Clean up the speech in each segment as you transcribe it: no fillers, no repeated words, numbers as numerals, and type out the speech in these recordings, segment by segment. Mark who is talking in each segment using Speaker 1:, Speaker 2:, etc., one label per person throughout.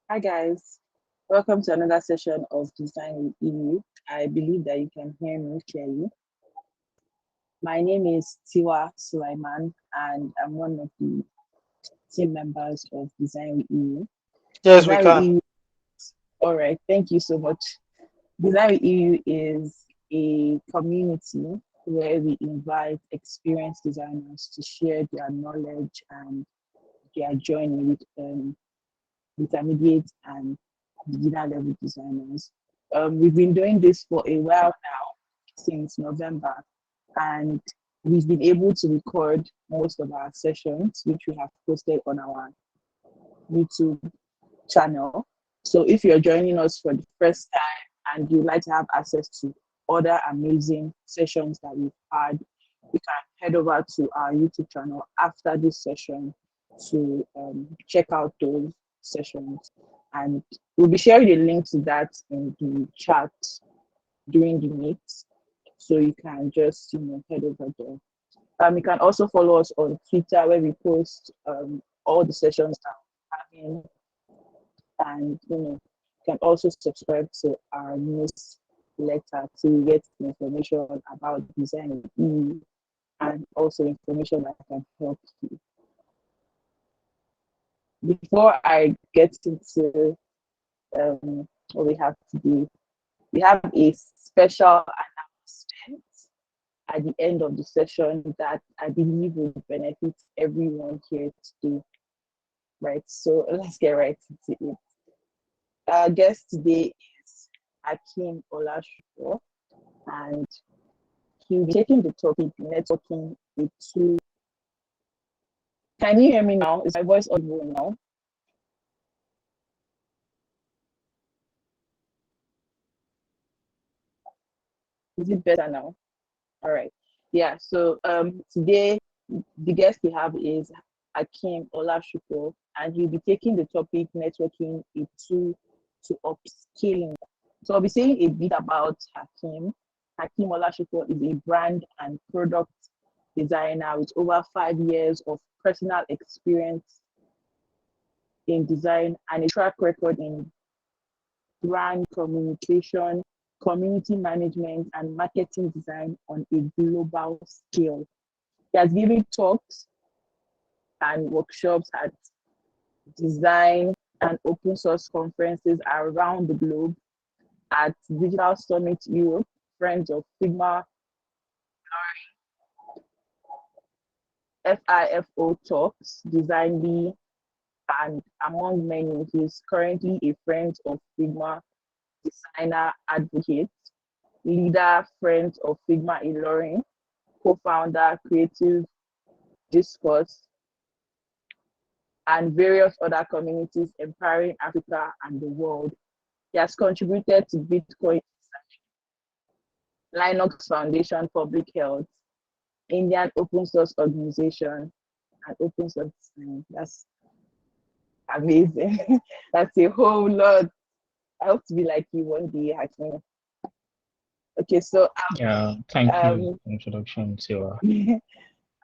Speaker 1: Hi guys, welcome to another session of Design with EU. I believe that you can hear me clearly. My name is Tiwa Sulaiman and I'm one of the team members of Design with EU.
Speaker 2: Yes, we
Speaker 1: Design with
Speaker 2: can.
Speaker 1: EU, all right, thank you so much. Design with EU is a community where we invite experienced designers to share their knowledge and their journey with intermediate and beginner level designers. We've been doing this for a while now, since November, and we've been able to record most of our sessions, which we have posted on our YouTube channel. So if you're joining us for the first time and you'd like to have access to other amazing sessions that we've had, you can head over to our YouTube channel after this session to check out those sessions. And we'll be sharing a link to that in the chat during the meet. So you can just head over there. You can also follow us on Twitter where we post all the sessions that we're having, and you can also subscribe to our newsletter to get information about design and also information that can help you. Before I get into what we have to do, we have a special announcement at the end of the session that I believe will benefit everyone here today. Right, so let's get right into it. Our guest today is Hakeem Olasupo, and he'll be taking the topic networking with two. Can you hear me now? Is my voice audible now? Is it better now? All right. Yeah. So today the guest we have is Hakeem Olasupo, and he'll be taking the topic networking with two to upscaling. So I'll be saying a bit about Hakeem. Hakeem Olasupo is a brand and product designer with over 5 years of personal experience in design and a track record in brand communication, community management, and marketing design on a global scale. He has given talks and workshops at design and open source conferences around the globe at Digital Summit Europe, Friends of Figma, FIFO Talks, Design Bee, and among many. He's currently a Friends of Figma designer advocate, leader, Friends of Figma Ilorin, co-founder, Creative Discourse, and various other communities empowering Africa and the world. He has contributed to Bitcoin, Linux Foundation Public Health, Indian Open Source Organization, and Open Source Design. That's amazing. That's a whole lot. I hope to be like you one day, Hakeem. Okay, so
Speaker 2: Yeah, thank you
Speaker 1: um,
Speaker 2: for the introduction to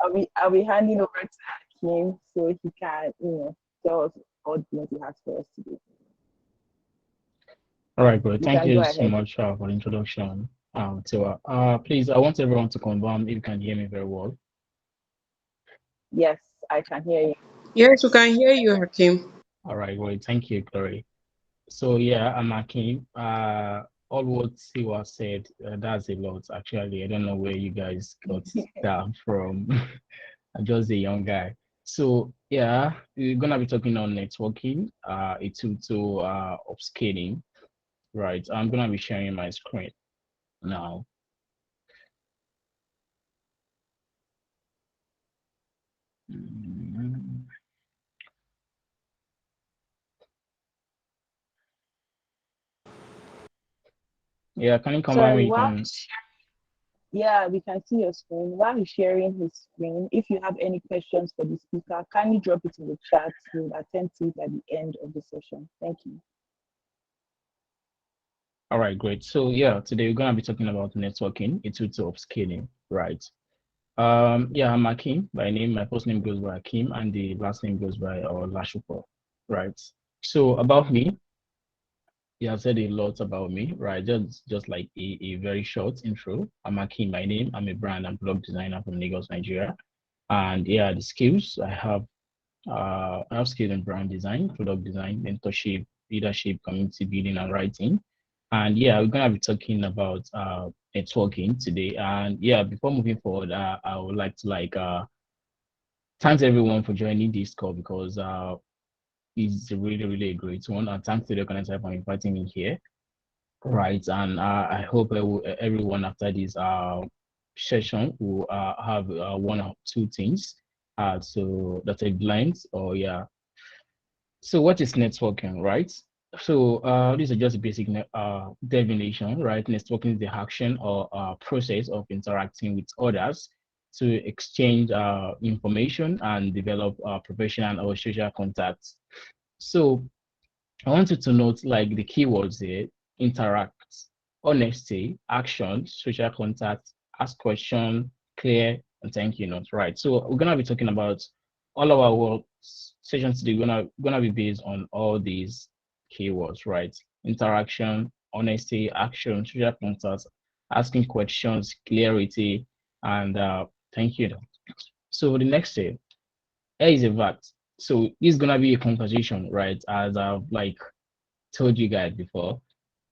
Speaker 1: I'll be handing over to Hakeem so he can, tell us what he has for us today.
Speaker 2: All right, good.
Speaker 1: You
Speaker 2: Thank
Speaker 1: can go
Speaker 2: you so
Speaker 1: ahead.
Speaker 2: much for the introduction, to please, I want everyone to confirm if you can hear me very well.
Speaker 1: Yes, I can hear you.
Speaker 3: Yes, we can hear you, Hakim.
Speaker 2: All right, great. Thank you, Glory. So yeah, I'm Akin. All what Siwa said, that's a lot. Actually, I don't know where you guys got that from. I'm just a young guy. So yeah, we're gonna be talking on networking, upscaling, right? I'm gonna be sharing my screen now. Mm, Yeah, can you confirm
Speaker 1: Sorry,
Speaker 2: when you can?
Speaker 1: yeah, we can see your screen. While he's sharing his screen, if you have any questions for the speaker, kindly drop it in the chat. We'll attend to it at the end of the session. Thank you.
Speaker 2: All right, great. So yeah, today we're gonna be talking about networking, upscaling, right? Yeah, I'm Akim by name. My first name goes by Akim, and the last name goes by Lashupo, right? So about me, you have said a lot about me, right? Just like a very short intro. I'm Hakeem, my name. I'm a brand and blog designer from Lagos, Nigeria. And yeah, the skills I have skills in brand design, product design, mentorship, leadership, community building, and writing. And yeah, we're gonna be talking about networking today. And yeah, before moving forward, I would like to thanks everyone for joining this call because it's really a great one. And thanks to the organizer for inviting me here. Right, and I hope everyone after this session will have one or two things so that are blind or yeah. So what is networking, right? So this is just a basic definition, right? Networking is the action or process of interacting with others to exchange information and develop professional or social contacts. So I want you to note like the keywords here: interact, honesty, action, social contact, ask question, clear, and thank you notes. Right. So we're gonna be talking about all of our work sessions today. Gonna be based on all these keywords, right? Interaction, honesty, action, social contact, asking questions, clarity, and thank you. So the next step, here is a fact. So this is gonna be a conversation, right? As I've like told you guys before,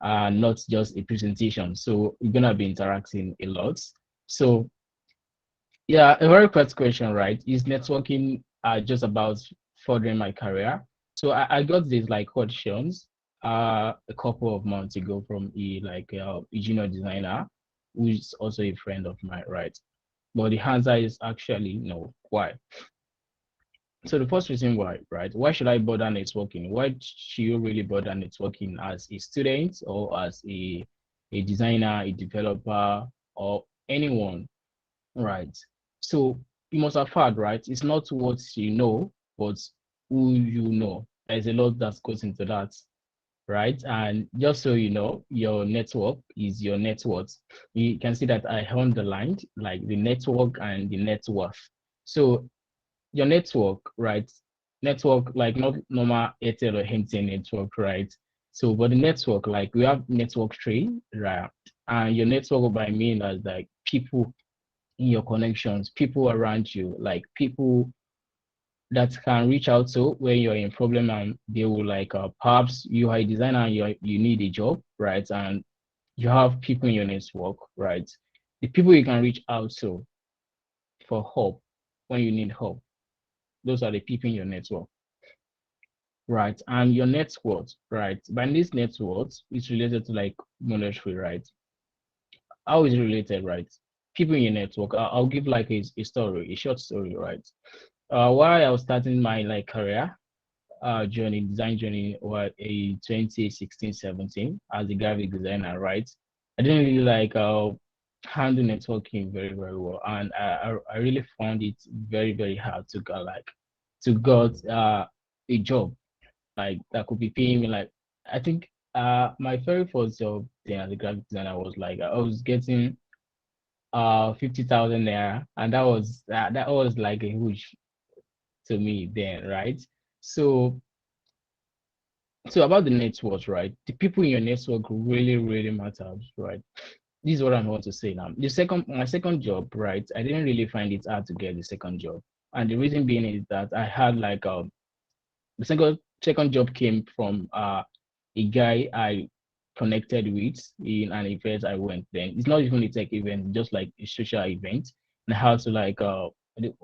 Speaker 2: not just a presentation. So we're gonna be interacting a lot. So yeah, a very first question, right? Is networking just about furthering my career? So I got these like questions a couple of months ago from a junior designer who is also a friend of mine, right? But the answer is actually no. Why? So the first reason why, right? Why should I bother networking? Why should you really bother networking as a student or as a designer, a developer, or anyone, right? So you must have heard, right? It's not what you know, but who you know. There's a lot that goes into that, right? And just so you know, your network is your net worth. You can see that I underlined like the network and the net worth. So your network, right? Network like not normal Airtel or MTN network, right? So, but the network, like we have network tree, right? And your network by mean as like people in your connections, people around you, like people that can reach out to when you're in problem and they will like perhaps you are a designer and you need a job, right? And you have people in your network, right? The people you can reach out to for help when you need help. Those are the people in your network, right? And your net worth, right? By this net worth, it's related to like monetary, right? How is it related, right? People in your network. I'll give like a story, a short story, right? While I was starting my like career journey, design journey, or a 2016, 17 as a graphic designer, right? I didn't really like handle networking very well, and I really found it very hard to get a job like that could be paying me like I think my very first job then as a graphic designer was like I was getting 50,000 naira, and that was like a huge to me then, right? So about the network, right? The people in your network really matters, right? This is what I want to say now. My second job, right? I didn't really find it hard to get the second job, and the reason being is that I had like the second job came from a guy I connected with in an event I went then. It's not even a tech event, just like a social event. And I had to like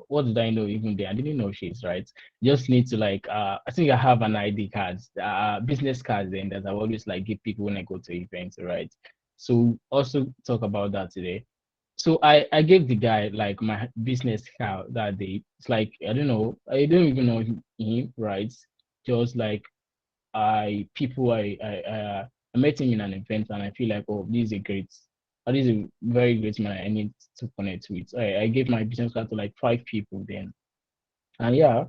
Speaker 2: what did I know even then? I didn't know she's right. Just need to like I think I have an ID card, business card then that I always like give people when I go to events, right? So also talk about that today. So I gave the guy like my business card that day. It's like I don't even know him, right? Just like I met him in an event and I feel like this is a very great man I need to connect with. I gave my business card to like five people then, and yeah,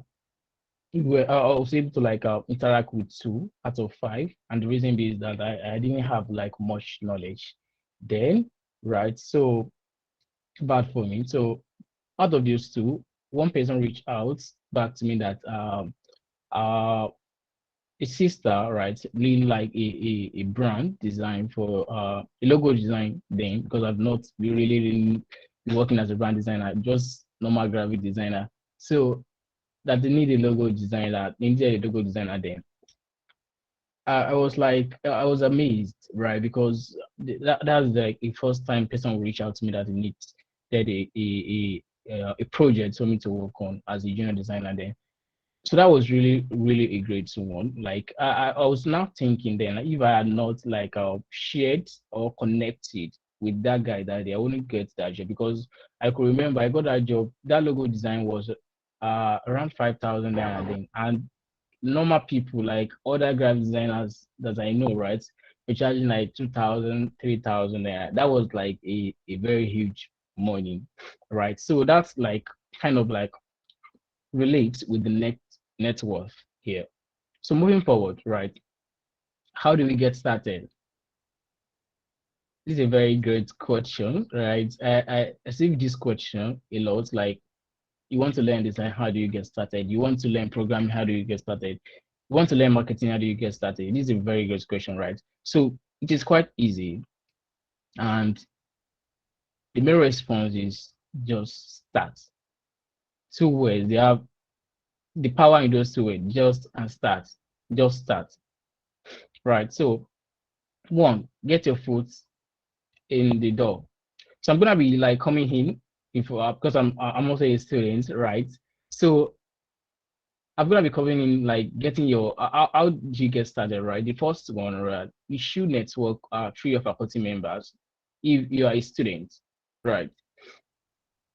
Speaker 2: I was able to like interact with two out of five, and the reason is that I didn't have like much knowledge then, right? So bad for me. So out of those two, one person reached out back to me that uh a sister, right, really like a brand design for a logo design then, because I've not really been working as a brand designer, just normal graphic designer. So that they need a logo designer, they needed a logo designer then. I was like, I was amazed, right? Because that's like a first time person will reach out to me that they needed a project for me to work on as a junior designer then. So that was really a great one. Like I was now thinking then, like, if I had not like shared or connected with that guy that day, I wouldn't get that job, because I could remember I got that job. That logo design was around 5,000 then, and normal people like other graphic designers that I know, right, were charging like 2,000, 3,000 there. That was like a very huge money, right? So that's like kind of like relates with the net worth here. So moving forward, right? How do we get started? This is a very good question, right? I receive this question a lot. Like, you want to learn design, how do you get started? You want to learn programming, how do you get started? You want to learn marketing, how do you get started? This is a very good question, right? So it is quite easy. And the main response is just start. Two words, they have the power in those two words, just and start. Just start. Right. So one, get your foot in the door. So I'm gonna be like coming in if because I'm also a student, right? So I'm gonna be coming in like getting your how do you get started, right? The first one, right? You should network through your faculty members if you are a student, right?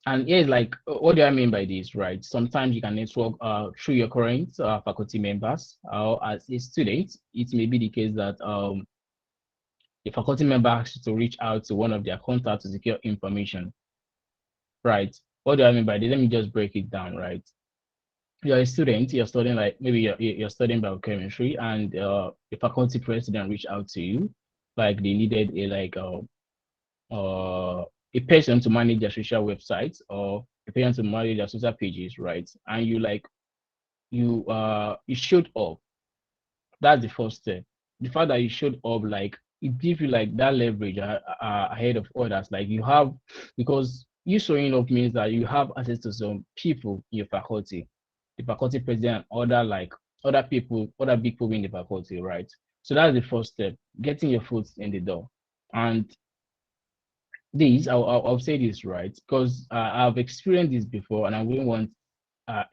Speaker 2: And here's like what do I mean by this, right? Sometimes you can network through your current faculty members, or as a student, it may be the case that the faculty member asks you to reach out to one of their contacts to secure information, right? What do I mean by this? Let me just break it down, right? You're a student, you're studying like maybe you're studying biochemistry, and the faculty president reached out to you, like they needed a person to manage their social websites, or a person to manage their social pages, right? And you showed up. That's the first step. The fact that you showed up, like, it gives you like that leverage ahead of others. Like you have, because you showing up means that you have access to some people in your faculty, the faculty president, other like other people, other big people in the faculty, right? So that's the first step, getting your foot in the door. And this, I'll say this, right, because I've experienced this before, and I wouldn't want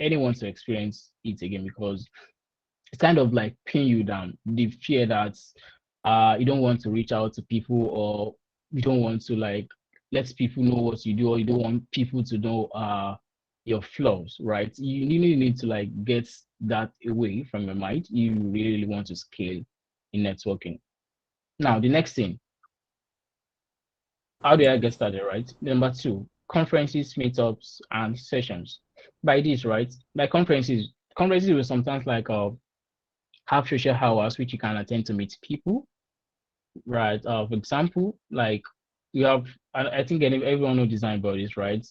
Speaker 2: anyone to experience it again, because it's kind of like pin you down. The fear that you don't want to reach out to people, or you don't want to like let people know what you do, or you don't want people to know your flaws, right? You really need to like get that away from your mind. You really want to scale in networking. Now, the next thing, how do I get started, right? Number two, conferences, meetups, and sessions. By this, right? By conferences will sometimes like have social hours which you can attend to meet people, right? For example, like you have, I think everyone knows design bodies, right?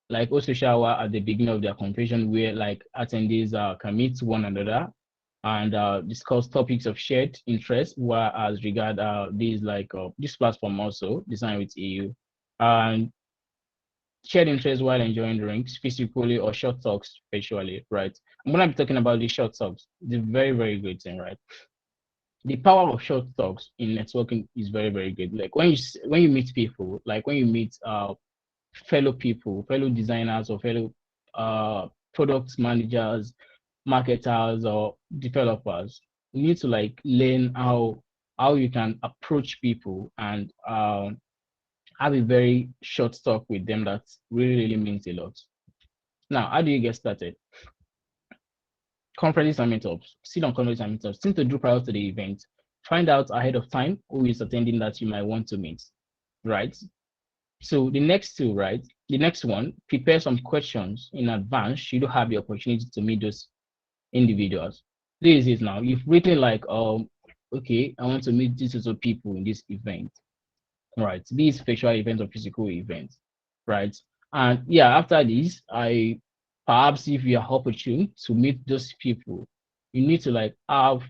Speaker 2: Like a social hour at the beginning of their convention, where like attendees can meet one another and discuss topics of shared interest, while as regard these like this platform also design with EU, and shared interest while enjoying drinks physically or short talks virtually, right? I'm gonna be talking about the short talks. It's a very good thing, right? The power of short talks in networking is very good. Like when you meet people, like when you meet fellow people, fellow designers, or fellow product managers, marketers, or developers, you need to like learn how you can approach people and have a very short talk with them that really means a lot. Now, how do you get started? Conferences and meetups. Sit on conferences and meetups. Things to do prior to the event. Find out ahead of time who is attending that you might want to meet, right? So the next two, right? The next one, prepare some questions in advance. You do have the opportunity to meet those individuals. This is now. You've written like, okay, I want to meet these sorts of people in this event, right? These virtual events or physical events, right? And yeah, after this, I perhaps if you are opportune to meet those people, you need to like have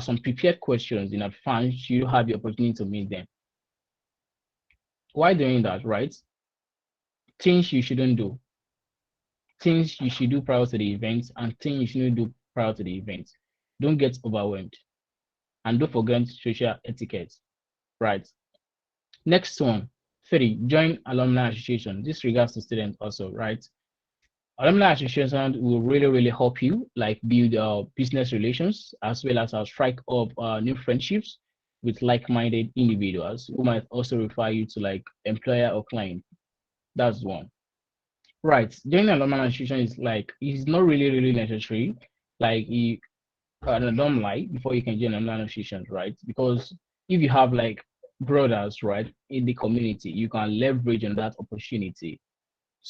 Speaker 2: some prepared questions in advance. You have the opportunity to meet them. Why doing that, right? Things you shouldn't do, things you should do prior to the event, and things you shouldn't do prior to the event. Don't get overwhelmed, and don't forget social etiquette, right? Next one, 3, join alumni association. This regards to students also, right? Alumni association will really help you like build business relations as well as strike up new friendships with like-minded individuals who might also refer you to like employer or client. That's one. Right. Joining alumni association is like it's not really necessary. Like you don't lie before you can join alumni associations, right? Because if you have like brothers, right, in the community, you can leverage on that opportunity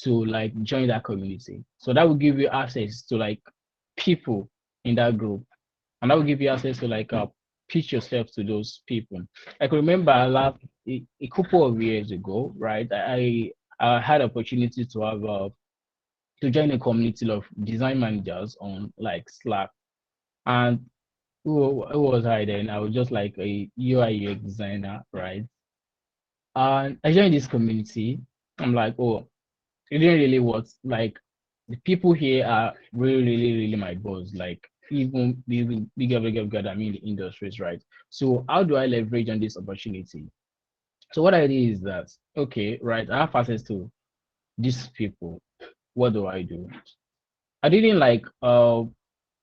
Speaker 2: to like join that community. So that will give you access to like people in that group, and that will give you access to like pitch yourself to those people. I can remember a couple of years ago, right? I had opportunity to have to join a community of design managers on like Slack, and who was I then? I was just like a UI UX designer, right? And I joined this community. I'm like, oh, it didn't really work. Like the people here are really my boss. Like even bigger than me in the industries, right? So how do I leverage on this opportunity? So what I did is that okay, right? I have access to these people. What do I do? I didn't like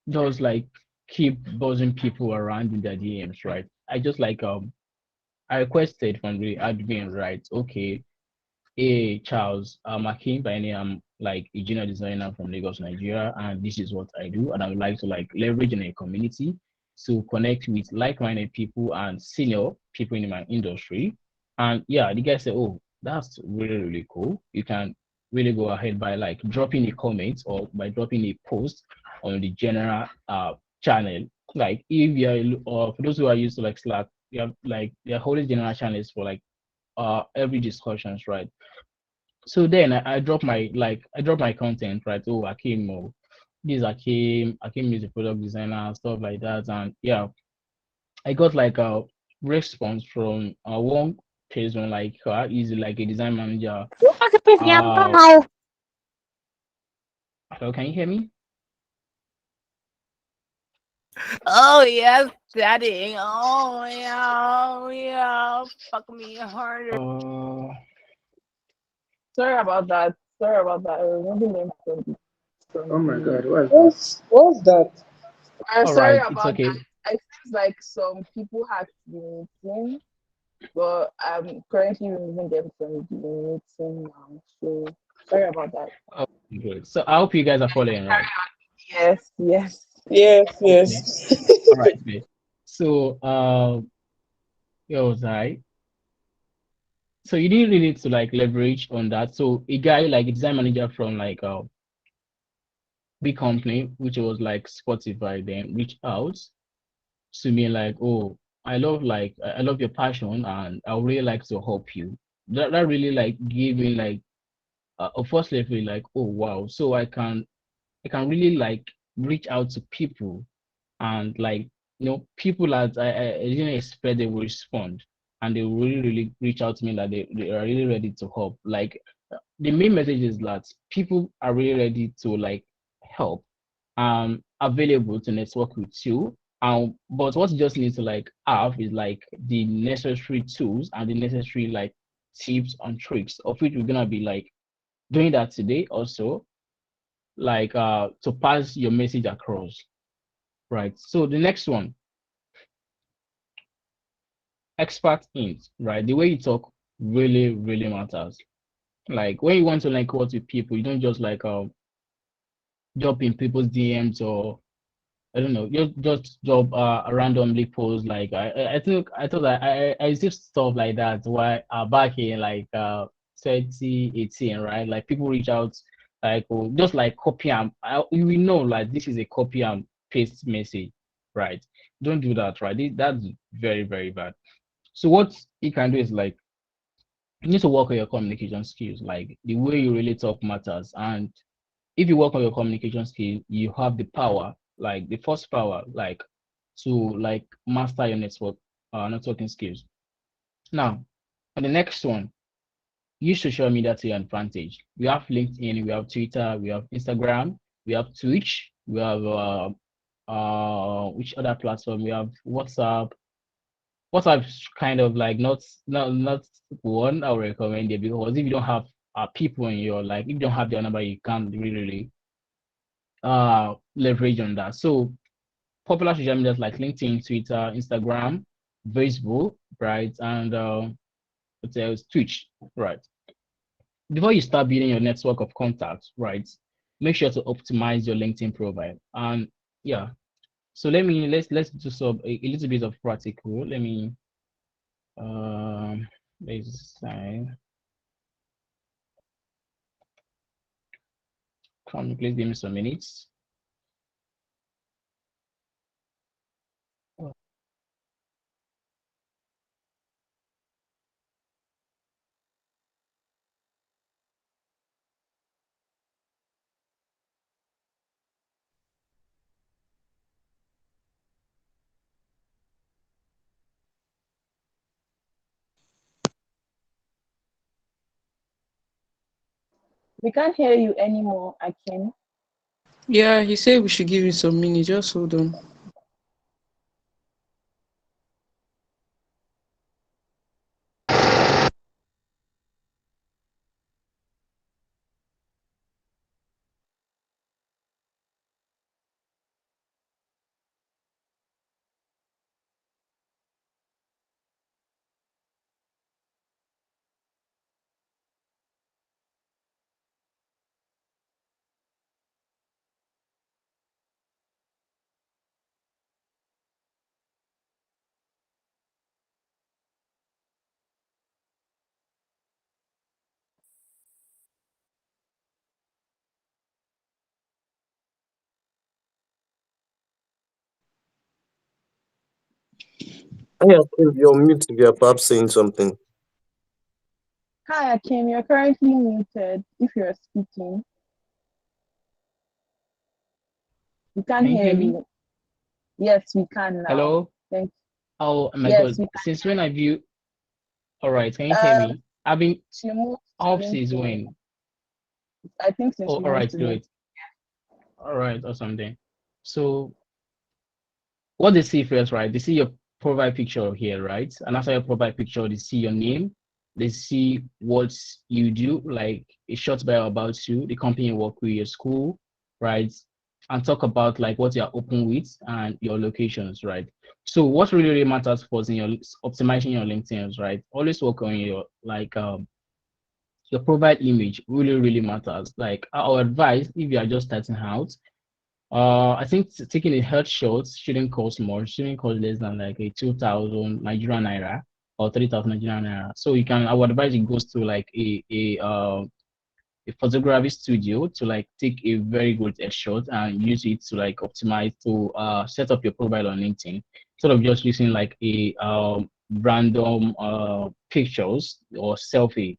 Speaker 2: just like keep buzzing people around in their DMs, right? I just like I requested from the admin, right? Okay, hey, Charles, I'm Hakeem by name. I'm like a junior designer from Lagos, Nigeria, and this is what I do. And I would like to like leverage in a community to connect with like-minded people and senior people in my industry. And yeah, the guy said, "Oh, that's really cool. You can really go ahead by like dropping a comment or by dropping a post on the general channel. Like if you're or for those who are used to like Slack, you have like there are always general channels for like every discussions, right? So then I drop my content, right? Oh, Akim, oh, this is Akim. Akim is a product designer and stuff like that. And yeah, I got like a response from one person like her. He's like a design manager. Uh, hello, can you hear me?
Speaker 4: Oh yes, daddy. Oh yeah. Fuck me harder.
Speaker 1: Sorry about that. Sorry about that. I was moving them from
Speaker 3: Oh my
Speaker 1: the.
Speaker 3: God, what's that?
Speaker 2: All
Speaker 1: Sorry
Speaker 2: right, it's
Speaker 1: about that.
Speaker 2: okay.
Speaker 1: It seems like some people had the meeting, but I'm currently removing them from the meeting now. So sorry about that.
Speaker 2: Oh, good. So I hope you guys are following, right?
Speaker 1: Yes, yes.
Speaker 3: Yes,
Speaker 2: Okay.
Speaker 3: yes.
Speaker 2: All right, great. So where was I? So you didn't really need to like leverage on that. So a guy like a design manager from like big company, which was like Spotify, then reached out to me like, oh, I love your passion and I would really like to help you. That really like gave me like a first level like, oh wow, so I can really like reach out to people and like people that I didn't expect they will respond and they will really reach out to me that they are really ready to help. Like the main message is that people are really ready to like help, available to network with you. But what you just need to like have is like the necessary tools and the necessary like tips and tricks of which we're gonna be like doing that today also, like to pass your message across. Right. So the next one, expert int, right? The way you talk really matters. Like when you want to like work with people, you don't just like drop in people's DMs or I don't know, just drop randomly post like I thought that I did stuff like that while back in like 2018, right? Like people reach out like oh, just like copy and you will know like this is a copy and paste message, right? Don't do that, right? That's very bad. So what you can do is like you need to work on your communication skills. Like the way you really talk matters. And if you work on your communication skill, you have the power like the first power, like to like master your networking skills. Now, on the next one, use social media to your advantage. We have LinkedIn, we have Twitter, we have Instagram, we have Twitch, we have which other platform? We have WhatsApp. WhatsApp's kind of like not one I would recommend it, because if you don't have people in your life, if you don't have their number, you can't really leverage on that. So popular social media like LinkedIn, Twitter, Instagram, Facebook, right, and what else? Twitch, right. Before you start building your network of contacts, right, make sure to optimize your LinkedIn profile. And yeah, so let's do some a little bit of practical. Let me design. Please give me some minutes.
Speaker 1: We can't hear you anymore, Akin.
Speaker 3: Yeah, he said we should give him some minutes. Just hold on.
Speaker 5: Yeah, if you're mute, if you're perhaps saying something.
Speaker 1: Hi, Akin. You're currently muted if you're speaking. We can't
Speaker 2: Can you
Speaker 1: hear
Speaker 2: hear me?
Speaker 1: you. Yes, we can now.
Speaker 2: Hello?
Speaker 1: Thank
Speaker 2: Oh my
Speaker 1: Yes,
Speaker 2: God.
Speaker 1: we
Speaker 2: Since when have you? All right, can you
Speaker 1: can.
Speaker 2: hear me? I've been
Speaker 1: She moved to
Speaker 2: off since
Speaker 1: LinkedIn.
Speaker 2: when?
Speaker 1: I think since
Speaker 2: Oh,
Speaker 1: she
Speaker 2: all
Speaker 1: moved
Speaker 2: right,
Speaker 1: to LinkedIn.
Speaker 2: great. All right, or something. So what they see first, right? They see your profile picture here, right? And after your profile picture, they see your name. They see what you do, like a short bio about you, the company you work with, your school, right? And talk about like what you're open with and your locations, right? So what really matters for us in your optimizing your LinkedIn, right? Always work on your like your profile image really matters. Like our advice, if you are just starting out, I think taking a headshot shouldn't cost more, shouldn't cost less than like a 2,000 Nigerian naira or 3,000 Nigerian naira. So you can, I would advise it goes to like a photography studio to like take a very good headshot and use it to like optimize to set up your profile on LinkedIn, sort of just using like a random pictures or selfie.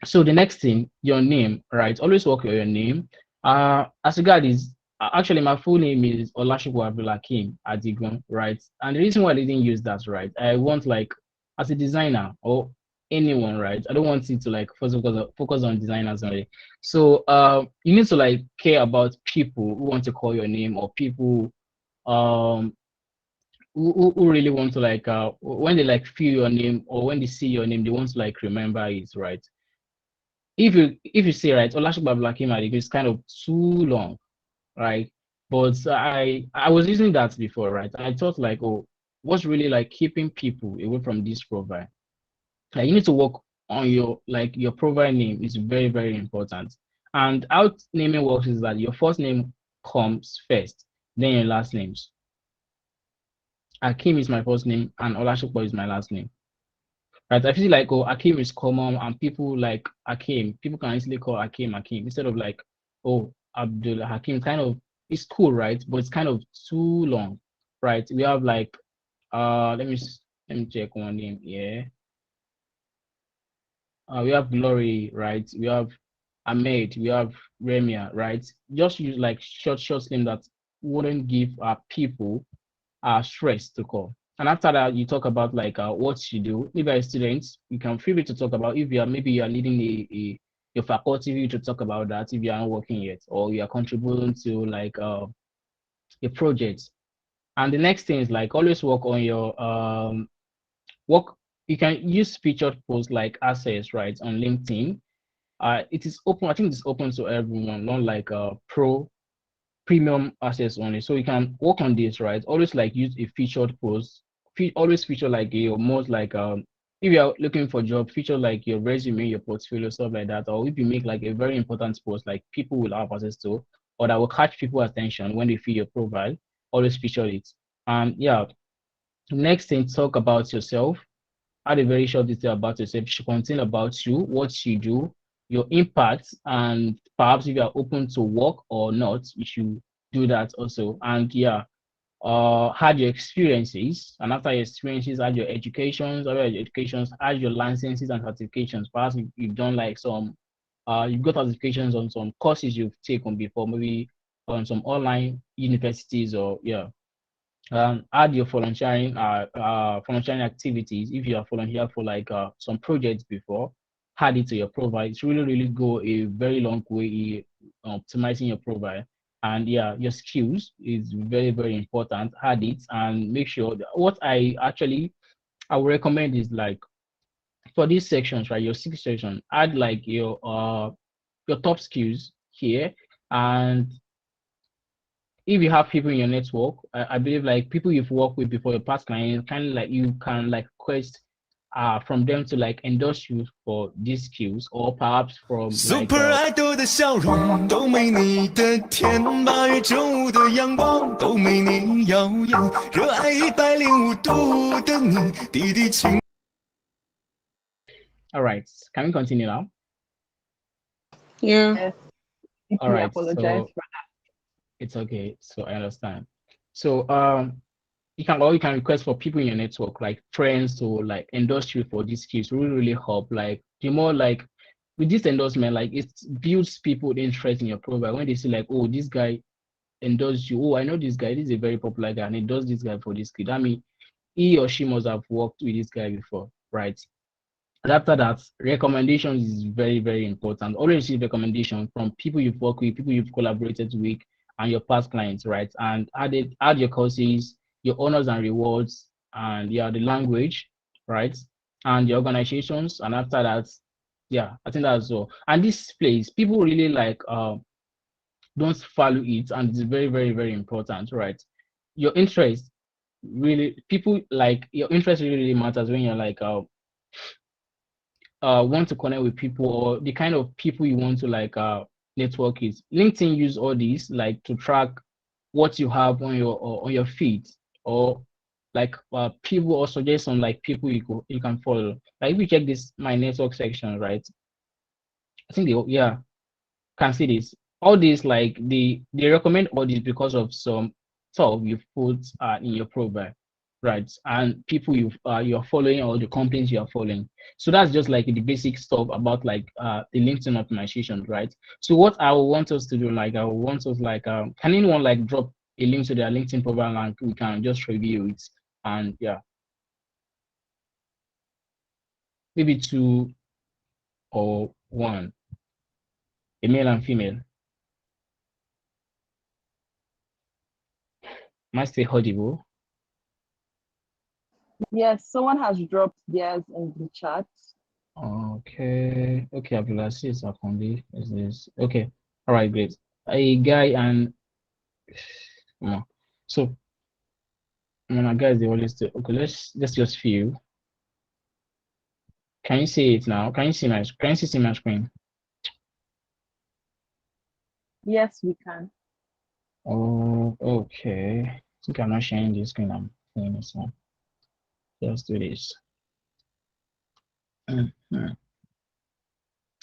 Speaker 2: So the next thing, your name, right? Always work with your name. As regard is actually my full name is Olasupo Abdulakim Adigun, right? And the reason why I didn't use that, right? I want like as a designer or anyone, right? I don't want it to like focus on designers only. So you need to like care about people who want to call your name or people um who really want to like when they like feel your name or when they see your name, they want to like remember it, right? If you say right, Olashukba Blakim is kind of too long, right? But I was using that before, right? I thought like, oh, what's really like keeping people away from this profile? Like you need to work on your like your profile name is very important. And how naming works is that your first name comes first, then your last names. Akim is my first name and Olashukba is my last name. Right, I feel like oh Hakeem is common and people like Hakeem. People can easily call Hakeem instead of like oh Abdul Hakeem. Kind of it's cool, right? But it's kind of too long, right? We have like let me check one name here. We have Glory, right? We have Ahmed, we have Remia, right? Just use like short name that wouldn't give people stress to call. And after that, you talk about like what you do. If you're a student, you can feel free to talk about. If you are maybe you are leading your faculty, you to talk about that. If you aren't working yet, or you are contributing to like a project. And the next thing is like always work on your work. You can use featured posts like assets, right, on LinkedIn. It is open. I think it's open to everyone, not like premium access only. So you can work on this, right? Always like use a featured post. Always feature like your most like if you are looking for job, feature like your resume, your portfolio, stuff like that. Or if you make like a very important post, like people will have access to, or that will catch people's attention when they see your profile, always feature it. And yeah, next thing, talk about yourself. Add a very short detail about yourself. It should contain about you, what you do, your impact, and perhaps if you are open to work or not, you should do that also. And yeah, add your experiences, and after your experiences, add your educations, add your licenses and certifications. Perhaps you've done like some, you've got certifications on some courses you've taken before, maybe on some online universities or yeah. Add your volunteering activities. If you are volunteer for like some projects before, add it to your profile. It's really go a very long way in optimizing your profile. And yeah, your skills is very important. Add it and make sure that what I would recommend is like for these sections, right? Your 6 section, add like your top skills here. And if you have people in your network, I believe like people you've worked with before, your past clients, kind of like you can like request from them to like endorse you for these skills, or perhaps from like
Speaker 6: Super Idol 的笑容都没你的甜，8月正午的阳光都没你耀眼，热爱105度的你，滴滴情。
Speaker 2: All right, can we continue now?
Speaker 3: Yeah.
Speaker 1: Yes.
Speaker 2: All right,
Speaker 1: Apologize
Speaker 2: so
Speaker 1: for
Speaker 2: it's okay. So I understand. So you can request for people in your network, like friends, to like endorse you for these skills. Really help. Like the more like with this endorsement, like it builds people interest in your profile when they see like, oh, this guy endorsed you. Oh, I know this guy. This is a very popular guy, and he does this guy for this skill. That means he or she must have worked with this guy before, right? And after that, recommendations is very important. Always receive recommendation from people you've worked with, people you've collaborated with, and your past clients, right? And add your courses, your honors and rewards, and yeah, the language, right? And the organizations. And after that, yeah, I think that's all. And this place, people really like don't follow it, and it's very important, right? Your interest really, people like your interest really matters when you're like want to connect with people, or the kind of people you want to like network is. LinkedIn use all these like to track what you have on your feed, or like people, or suggest some like people you can follow. Like if you check this my network section, right? I think they can see this. All these like they recommend all this because of some stuff you've put in your profile, right? And people you're following, or the companies you're following. So that's just like the basic stuff about like the LinkedIn optimization, right? So what I want us to do, like I want us like can anyone like drop a link to their LinkedIn profile and we can just review it? And yeah, maybe 2 or 1, a male and female. Am I still audible?
Speaker 1: Yes, someone has dropped theirs in the chat.
Speaker 2: Okay, Abdulaziz Akondi is this. Okay, all right, great. A guy and so guys, they always do. Okay, let's just view. Can you see it now? Can you see my screen?
Speaker 1: Yes, we can.
Speaker 2: Oh, okay. I think I'm not sharing this screen. I'm doing this one. Let's do this.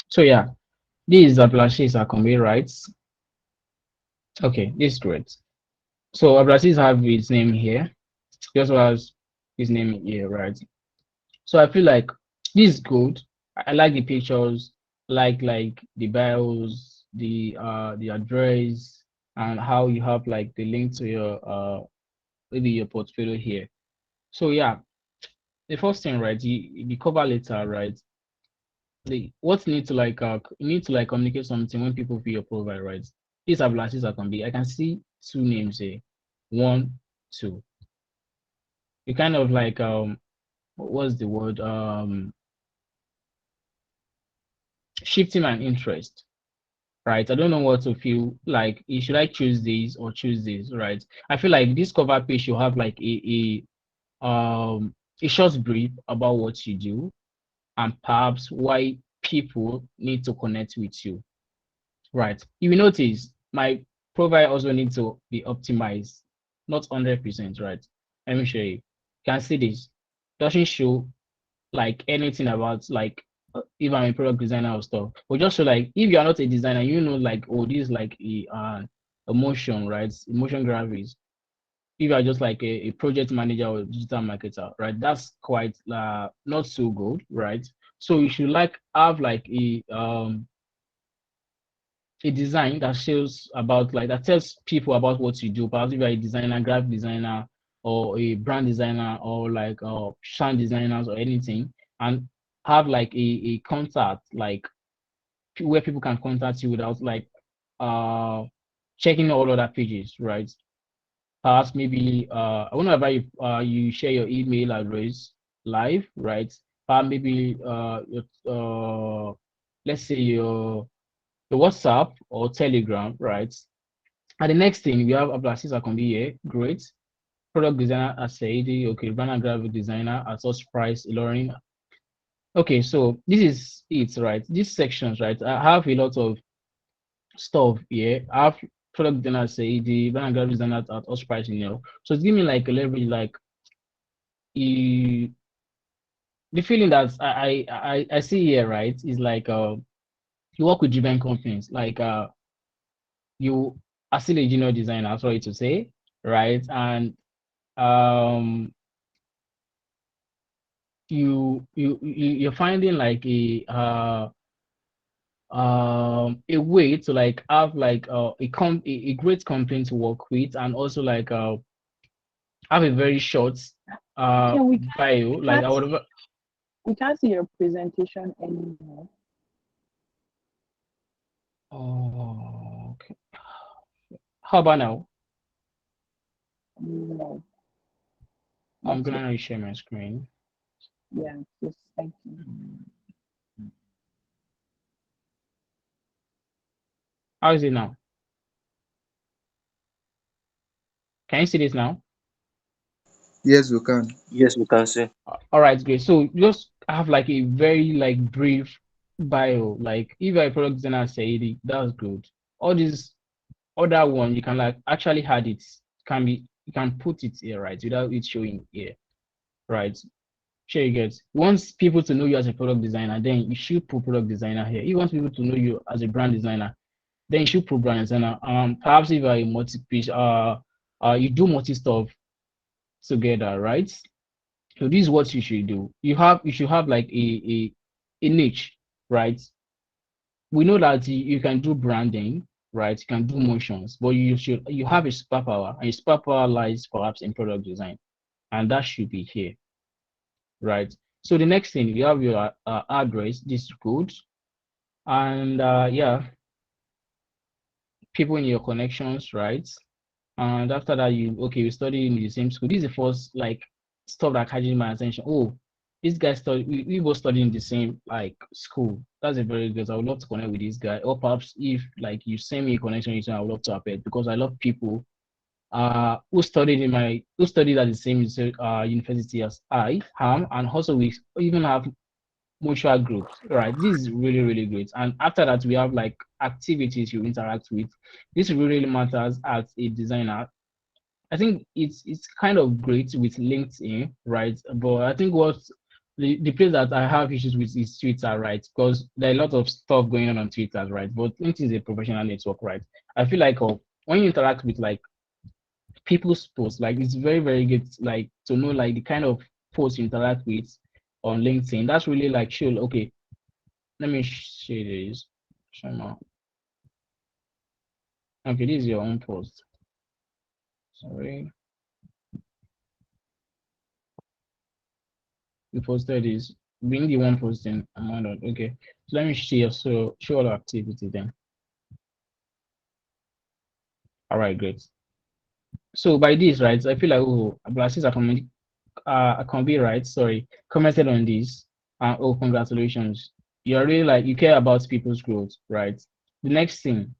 Speaker 2: So yeah, this is Abdulaziz Akondi, right? Okay, this is great. So Abdulaziz have his name here. He also has his name here, right? So I feel like this is good. I like the pictures, like the bios, the address, and how you have like the link to your maybe your portfolio here. So yeah, the first thing, right, the cover letter, right? What you need to like you need to like communicate something when people view your profile, right? These are blashes that can be. I can see two names here. One, two. You kind of like what's the word? Shifting my interest, right? I don't know what to feel like. Should I choose these or choose these, right? I feel like this cover page should have like a short brief about what you do and perhaps why people need to connect with you, right? You will notice my profile also needs to be optimized, not 100%, right? Let me show you. You can see this. Doesn't show like anything about like if I'm a product designer or stuff. But just so like if you are not a designer, you know like oh this is like a motion, right? Emotion graphics. If you are just like a project manager or digital marketer, right? That's quite not so good, right? So you should like have like a design that shows about like that tells people about what you do. Perhaps if you're a designer, graphic designer, or a brand designer, or like sound designers or anything, and have like a contact like where people can contact you without like uh checking all other pages, right? Perhaps maybe I wonder if you share your email address live, right? Maybe your let's say your WhatsApp or Telegram, right? And the next thing we have Abdulaziz Akombi here, great. Product designer at Saidi, okay, brand and graphic designer at such price, Ilorin. Okay, so this is it, right? These sections, right? I have a lot of stuff here. I have product designer at Saidi, brand and graphic designer at such price, So it's giving me like a leverage, like the feeling that I see here, right, is like you work with driven companies, like you are still a junior designer, sorry to say, right? And you're finding like a way to like have like a great company to work with, and also like have a very short
Speaker 1: Yeah,
Speaker 2: bio. Like I would
Speaker 1: we can't see your presentation anymore.
Speaker 2: oh okay. How about now?
Speaker 1: No,
Speaker 2: I'm
Speaker 1: not yet.
Speaker 2: gonna share my screen.
Speaker 1: Yeah, just thank you.
Speaker 2: How is it now? Can you see this now?
Speaker 7: Yes, we can.
Speaker 5: Yes, we can see.
Speaker 2: All right, great. So just have like a very like brief bio. Like if you're a product designer, say that's good. All these other one you can like actually add it. Can be you can put it here, right? Without it showing here, right? Sure you get. Once people to know you as a product designer, then you should put product designer here. You want people to know you as a brand designer, then you should put brand designer. Perhaps if you're a multi-piece, you do multi stuff together, right? So this is what you should do. You should have like a niche, right? We know that you can do branding, right? You can do motions, but you have a superpower, and your superpower lies perhaps in product design, and that should be here, right? So the next thing you have your address, this code, and yeah, people in your connections, right? And after that, you study in the same school. This is the first like stuff that catches my attention. Oh, this guy study. We both study in the same like school. That's a very good. I would love to connect with this guy. Or perhaps if like you send me a connection, I would love to apply because I love people who studied at the same university as I am, and also we even have mutual groups, right? This is really, really great. And after that, we have like activities you interact with. This really matters as a designer. I think it's kind of great with LinkedIn, right? But I think what the place that I have issues with is Twitter, right? Because there are a lot of stuff going on Twitter, right? But LinkedIn is a professional network, right? I feel like when you interact with like people's posts, like it's very, very good, like to know like the kind of posts you interact with on LinkedIn. That's really like sure, okay, let me share this. Share now. Okay, this is your own post. Sorry. You posted this. Being the one posting, I'm on. Okay. So let me see show all the activity then. All right, great. So by this, right, I feel like Blasis I can be right. Sorry, commented on this. Oh, congratulations. You're really like you care about people's growth, right? The next thing,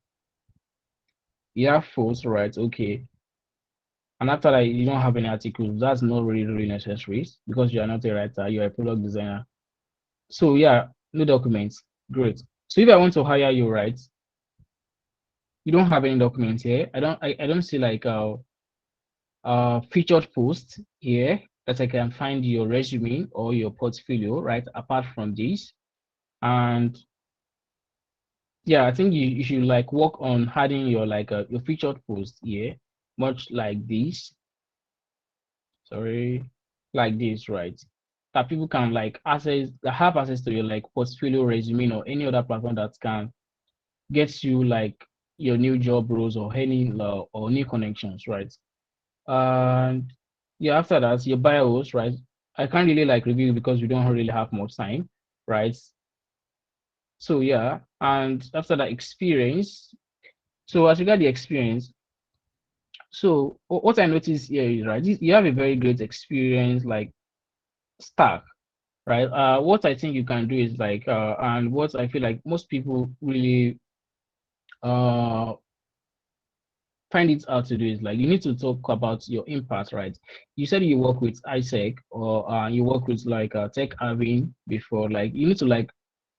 Speaker 2: you have force, right? Okay. And after that, you don't have any articles. That's not really necessary because you are not a writer, you're a product designer. So yeah, no documents. Great. So if I want to hire you, right? You don't have any documents here. I don't see like featured post here that I can find your resume or your portfolio, right? Apart from this. And yeah, I think you should like work on adding your like your featured post here, much like this. Sorry, like this, right? That people can like have access to your like portfolio, resume, or any other platform that can get you like your new job roles or any or new connections, right? And yeah, after that, your bios, right? I can't really like review because we don't really have much time, right? So yeah, and after that experience, so as regard the experience, so what I noticed here is right, you have a very great experience like stack, right? What I think you can do is like, and what I feel like most people really uh find it hard to do is like you need to talk about your impact, right? You said you work with ISEC or you work with like Tech Having before, like you need to like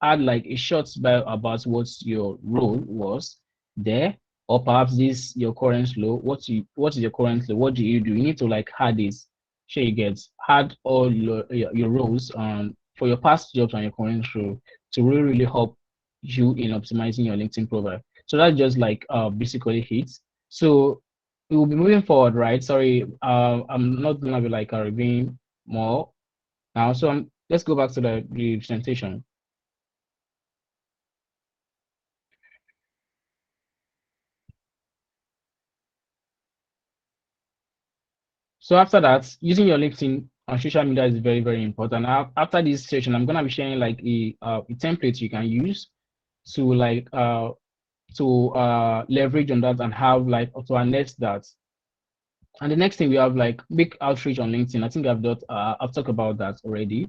Speaker 2: add like a short bio about what your role was there, or perhaps this your current role. What is your current role? What do? You need to like add this. Sure, you get add all your roles for your past jobs and your current role to really help you in optimizing your LinkedIn profile. So that's just like basically it. So we will be moving forward, right? Sorry, I'm not gonna be like reviewing more now. So let's go back to the presentation. So after that, using your LinkedIn on social media is very important. Now, after this session, I'm gonna be sharing like a template you can use to like leverage on that and have like to harness that. And the next thing we have like big outreach on LinkedIn. I think I've talked about that already.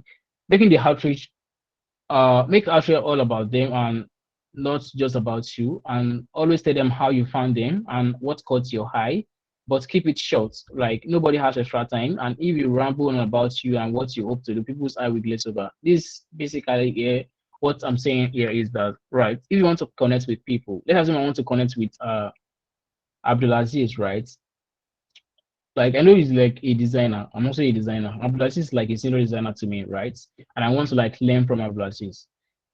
Speaker 2: Making the outreach make outreach all about them and not just about you, and always tell them how you found them and what caught your eye, but keep it short. Like nobody has extra time, and if you ramble on about you and what you hope to do, people's eye will glaze over. This basically what I'm saying here is that, right, if you want to connect with people, let's assume I want to connect with Abdulaziz, right? Like I know he's like a designer. I'm also a designer. Abdulaziz is like a senior designer to me, right? And I want to like learn from Abdulaziz.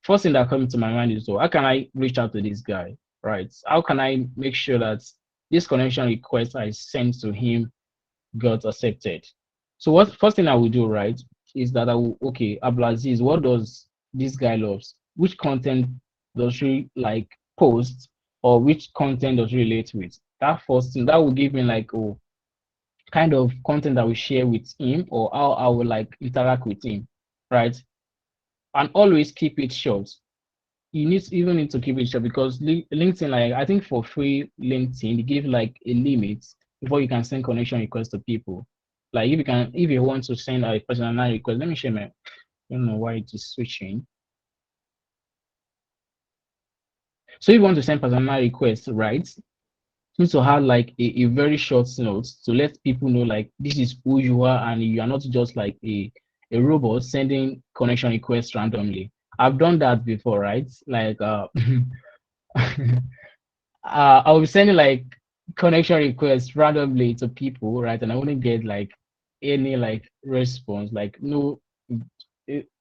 Speaker 2: First thing that comes to my mind is, so how can I reach out to this guy, right? How can I make sure that this connection request I sent to him got accepted? So what first thing I will do, right, is that I will okay, Abdulaziz, what does this guy loves? Which content does he like post, or which content does he relate with? That first thing that will give me like, oh, kind of content that we share with him, or how I will like interact with him, right? And always keep it short. Even need to keep it short because LinkedIn, like I think for free LinkedIn, they give like a limit before you can send connection requests to people. Like if you want to send a personal request, let me share my, I don't know why it is switching. So if you want to send personal requests, right? Need to have like a very short note to let people know like this is who you are and you are not just like a robot sending connection requests randomly. I've done that before, right? Like I'll be sending like connection requests randomly to people, right? And I wouldn't get like any like response, like no.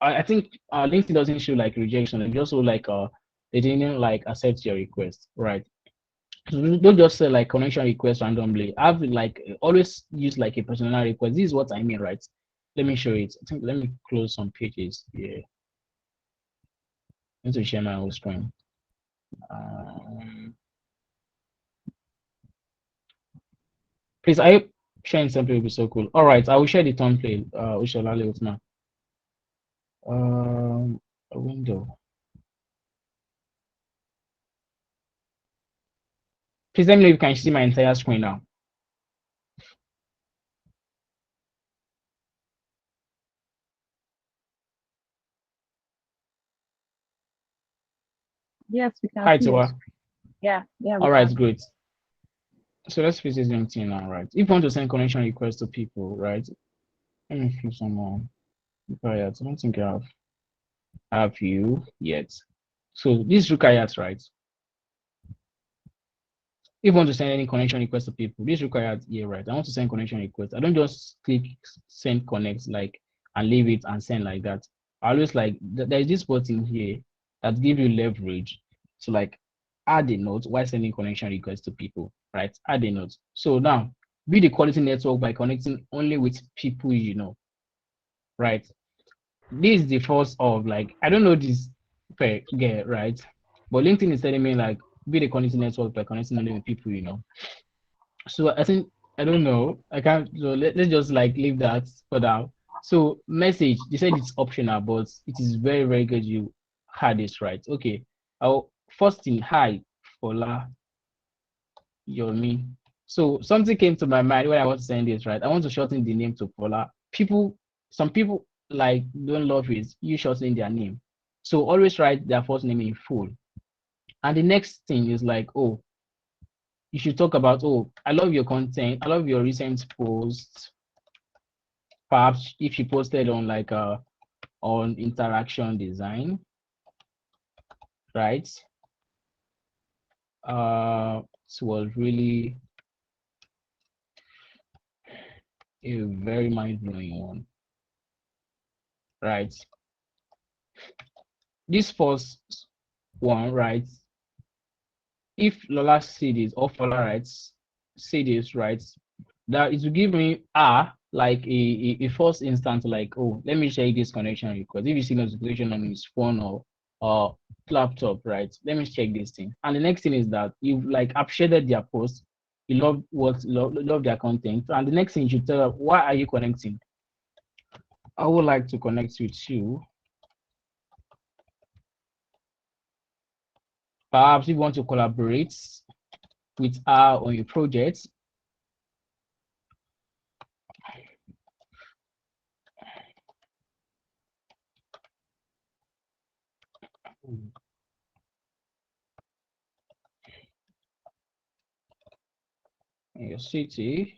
Speaker 2: I think LinkedIn doesn't show like rejection. It just show like they didn't like accept your request, right? Don't just say like connection request randomly. I've like always use like a personal request. This is what I mean, right? Let me show it. I think let me close some pages. Yeah, I need to share my whole screen. Um, Please, I hope sharing something will be so cool. All right, I will share the template. We shall allow it now. A window. Please let me know if you can see my entire screen now.
Speaker 1: Yes, we can
Speaker 2: Hi,
Speaker 1: see your
Speaker 2: Tiwa.
Speaker 1: screen. Yeah, we
Speaker 2: All right,
Speaker 1: can.
Speaker 2: great. So let's fix this LinkedIn now, right? If you want to send connection requests to people, right? Let me fix some more. I don't think I have you yet. So this is required, right? If you want to send any connection request to people, this required here, right? I want to send connection request. I don't just click send connect like and leave it and send like that. I always like there's this button here that give you leverage to like add a note while sending connection requests to people, right? Add a note. So now build a quality network by connecting only with people you know, right? This is the first of like I don't know this per get right, but LinkedIn is telling me like build a quality network by connecting only with people you know. So I think I don't know. I can't. So let's just like leave that for now. So message. They said it's optional, but it is very very good. You had this right. Okay. I'll first thing hi Fola Yomi. So something came to my mind when I want to send this right. I want to shorten the name to Fola. Some people like don't love it. You shortening their name. So always write their first name in full. And the next thing is like, oh, you should talk about, oh, I love your content. I love your recent posts. Perhaps if you posted on like on interaction design, right? It was really a very mind-blowing one, right? This first one, right? If Lola see this or Fola writes, see this, right? That it will give me like a first instance like, oh, let me check this connection request. If you see notification on his phone or laptop, right? Let me check this thing. And the next thing is that you like appreciated their post, you love their content. And the next thing you should tell them, why are you connecting? I would like to connect with you. Perhaps if you want to collaborate with her on your project. In your city.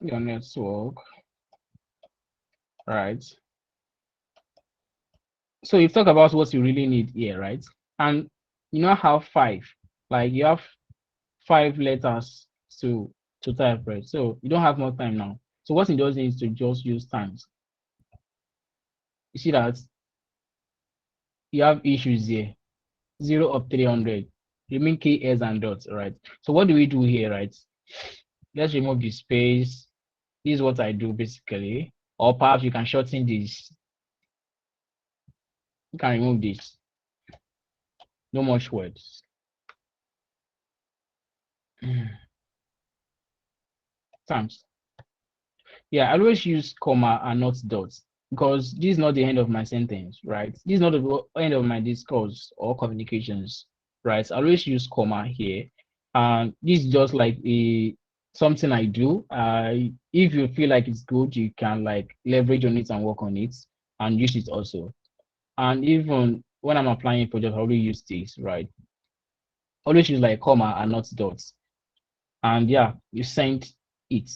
Speaker 2: Your network, right? So you talk about what you really need here, right? And you now have five, like you have 5 letters to type, right? So you don't have more time now. So what it does is to just use times. You see that you have issues here, 0 of 300, remain KS and dots, right? So what do we do here, right? Let's remove the space. This is what I do basically. Or perhaps you can shorten this. You can remove this. No much words. Times. Yeah, I always use comma and not dots because this is not the end of my sentence, right? This is not the end of my discourse or communications, right? I always use comma here. And this is just like something I do. If you feel like it's good, you can like leverage on it and work on it and use it also. And even when I'm applying project, I always use this, right? Always use like comma and not dots. And yeah, you send it.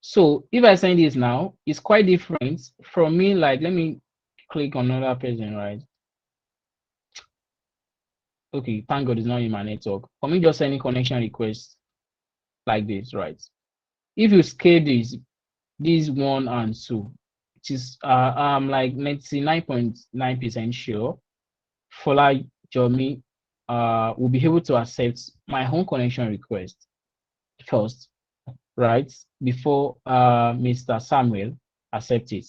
Speaker 2: So if I send this now, it's quite different from me. Like, let me click on another person, right? Okay, thank God it's not in my network. For me, just sending connection requests like this, right? If you scale this 1 and 2, which is I'm like 99.9% sure. Fola Jomi will be able to accept my own connection request first, right? Before Mr. Samuel accepts it,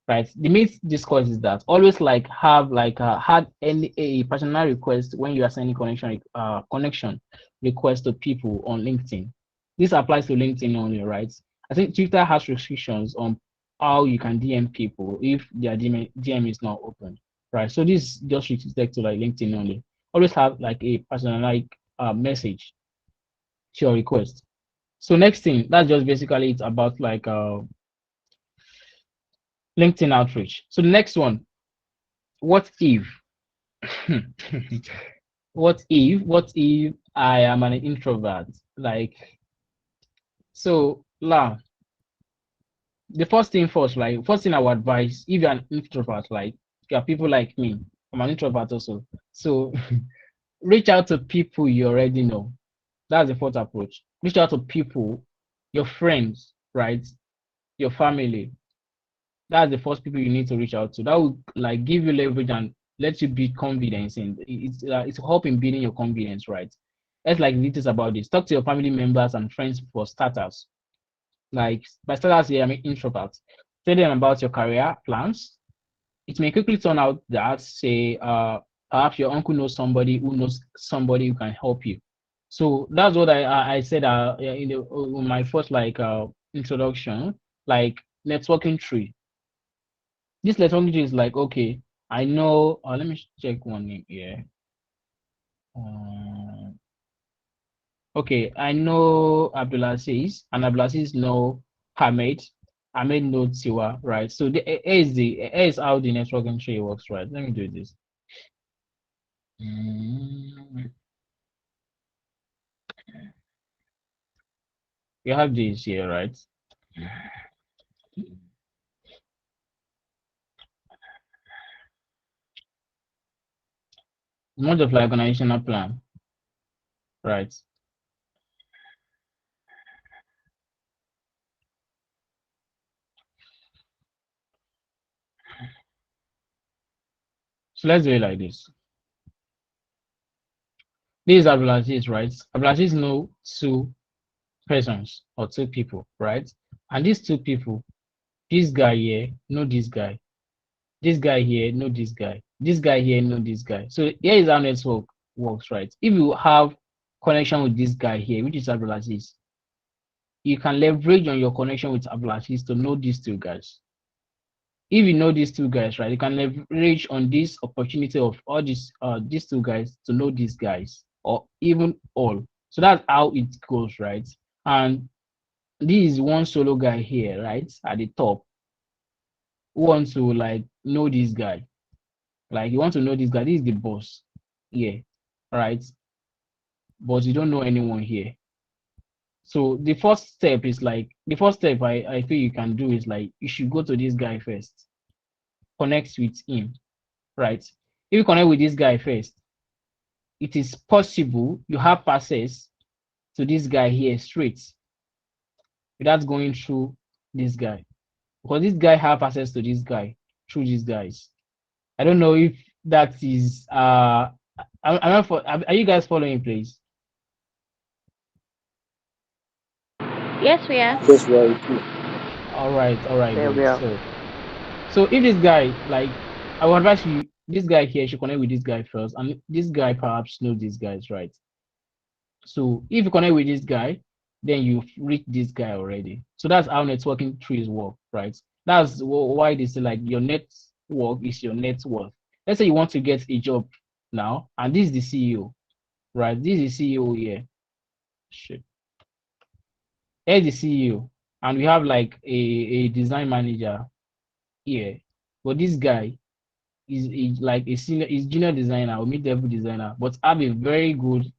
Speaker 2: right? The main discourse is that always like have like had any a personal request when you are sending connection request to people on LinkedIn. This applies to LinkedIn only, right? I think Twitter has restrictions on how you can DM people if their DM is not open, right? So this just restricted to like LinkedIn only. Always have like a personalized message to your request. So next thing, that's just basically it's about like LinkedIn outreach. So the next one, what if? What if I am an introvert? Like, so la, the first thing first, like first thing I would advise, if you're an introvert, like you are people like me, I'm an introvert also. So reach out to people you already know. That's the first approach. Reach out to people, your friends, right? Your family. That's the first people you need to reach out to. That will like give you leverage and let you build confidence in it's help in building your confidence, right? That's like it is about this. Talk to your family members and friends for starters. Like by starters here, I mean introvert. Tell them about your career plans. It may quickly turn out that say perhaps your uncle knows somebody who knows somebody who can help you. So that's what I said in my first like introduction, like networking tree. This networking is like, okay, I know, let me check one name here. Okay, I know Abdulaziz, and Abdulaziz know Hamid. Hamid knows Siwa, right? So here is how the networking tree works, right? Let me do this. You have this here, right? Much of like organizational plan, right? So let's do it like this. This is Abdulaziz, right? Abdulaziz know two persons or two people, right? And these two people, this guy here know this guy. This guy here know this guy. This guy here know this guy. So here is how network works, right? If you have connection with this guy here, which is Abdulaziz, you can leverage on your connection with Abdulaziz to know these two guys. If you know these two guys, right, you can leverage on this opportunity of all these two guys to know these guys or even all. So that's how it goes, right? And this is one solo guy here, right, at the top, who wants to like know this guy. Like you want to know this guy, this is the boss here, right? But you don't know anyone here. So the first step is like the first step I feel you can do is like you should go to this guy first, connect with him, right? If you connect with this guy first, it is possible you have access to this guy here straight without going through this guy, because this guy have access to this guy through these guys. I don't know if that is I'm not for, are you guys following, please?
Speaker 8: Yes, we are.
Speaker 5: Yes, we are with you.
Speaker 2: All right,
Speaker 4: There we
Speaker 2: good.
Speaker 4: are.
Speaker 2: So if this guy, like, I would advise you, this guy here should connect with this guy first, and this guy perhaps know these guys, right? So if you connect with this guy, then you've reached this guy already. So that's how networking trees work, right? That's why they say like your network is your net worth. Let's say you want to get a job now, and this is the CEO, right? This is the CEO here. Shit. Here's the CEO, and we have like a design manager here. But this guy is like a senior, is junior designer or mid-level designer, but have a very good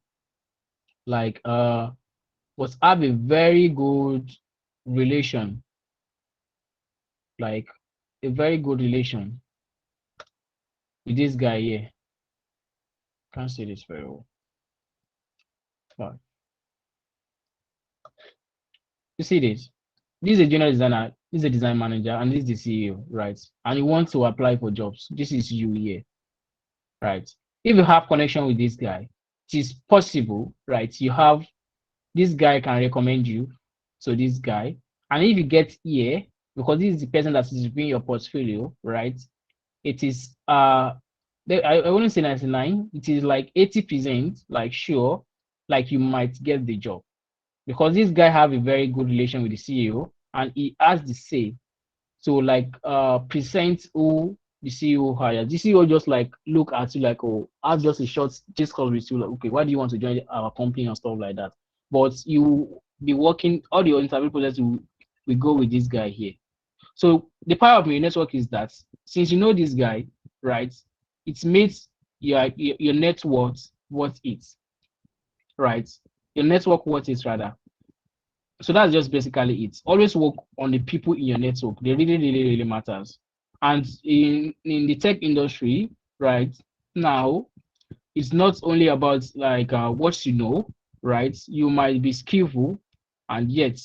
Speaker 2: like but have a very good relation, like a very good relation with this guy here. Can't say this very well. But you see this? This is a junior designer, this is a design manager, and this is the CEO, right? And you want to apply for jobs. This is you here, right? If you have connection with this guy, it is possible, right? You have this guy can recommend you to this guy, and if you get here, because this is the person that is reviewing your portfolio, right? It is I wouldn't say 99, it is like 80%, like sure, like you might get the job. Because this guy have a very good relation with the CEO and he has the say to like present who the CEO hires. The CEO just like look at you like, oh, have just a short discourse with you, like, okay, why do you want to join our company and stuff like that? But you be working, all your interview process will go with this guy here. So the power of your network is that since you know this guy, right, it makes your net worth it, right? Your network worth it rather. So that's just basically it. Always work on the people in your network. They really matters. And in the tech industry, right now, it's not only about like what you know, right? You might be skillful and yet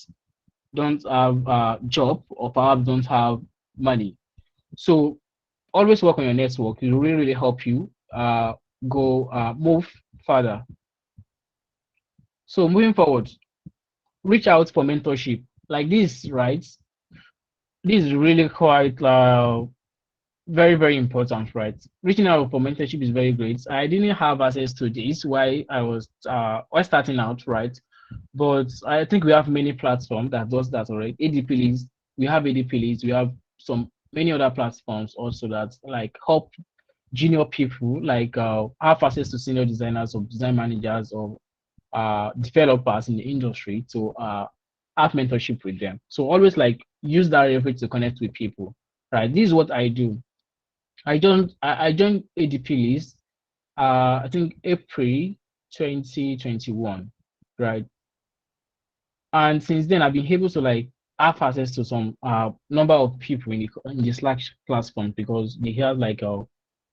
Speaker 2: don't have a job or perhaps don't have money. So always work on your network. It will really help you move further. So moving forward, reach out for mentorship like this, right? This is really quite very important, right? Reaching out for mentorship is very great. I didn't have access to this while I was starting out, right? But I think we have many platforms that does that already. ADP list, we have ADP list, we have some many other platforms also that like help junior people like have access to senior designers or design managers or developers in the industry to have mentorship with them. So always like use that reference to connect with people, right? This is what I do. I joined ADP list I think April 2021, right? And since then I've been able to like have access to some number of people in the Slack platform because they have like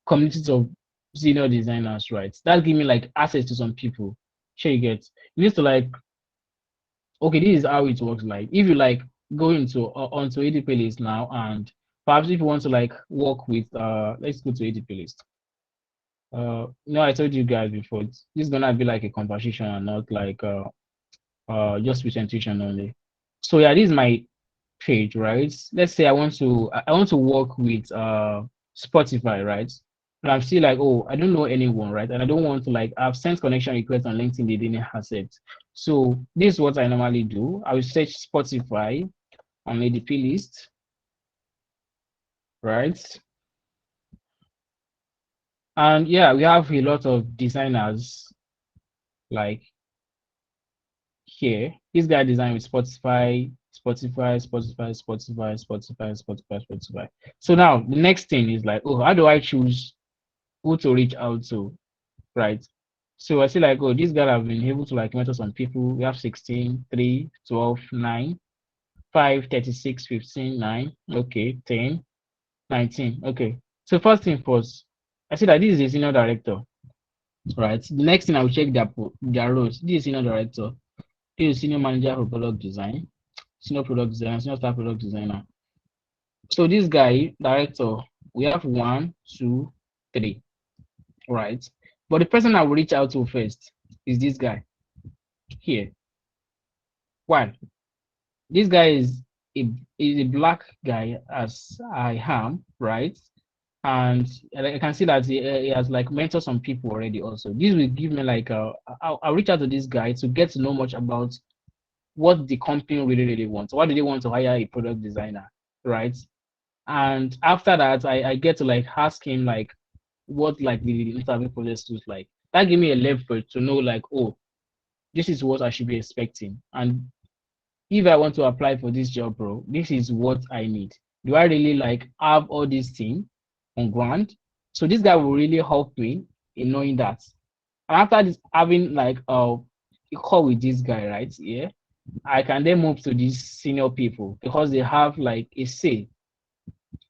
Speaker 2: communities of senior designers, right? That give me like access to some people. Sure, you get. You need to like, okay, this is how it works. Like, if you like go into onto ADP list now, and perhaps if you want to like work with let's go to ADP list. No, I told you guys before. This is gonna be like a conversation and not like just presentation only. So yeah, this is my page, right? Let's say I want to work with Spotify, right? But I'm still like, oh, I don't know anyone, right? And I don't want to like I've sent connection requests on LinkedIn, they didn't accept. So this is what I normally do. I will search Spotify on ADP list, right? And yeah, we have a lot of designers like here. This guy designed with Spotify. So now the next thing is like, oh, how do I choose who to reach out to, right? So I see like, oh, this guy have been able to like mentor some people. We have 16, 3, 12, 9, 5, 36, 15, 9, okay, 10, 19, okay. So first thing first, I see that this is a senior director, right? The next thing I will check their roles. This is senior director. This is senior manager for product design, senior product designer, senior staff product designer. So this guy, director, we have 1, 2, 3, right? But the person I will reach out to first is this guy here. Why? This guy is a black guy as I am, right? And I can see that he has like mentored some people already also. This will give me like I'll reach out to this guy to get to know much about what the company really wants. Why do they want to hire a product designer, right? And after that, I get to like ask him like what like the interview process looks like. That give me a level to know like, oh, this is what I should be expecting. And if I want to apply for this job, bro, this is what I need. Do I really like have all these things on ground? So this guy will really help me in knowing that. And after this, having like a call with this guy, right? Yeah, I can then move to these senior people because they have like a say.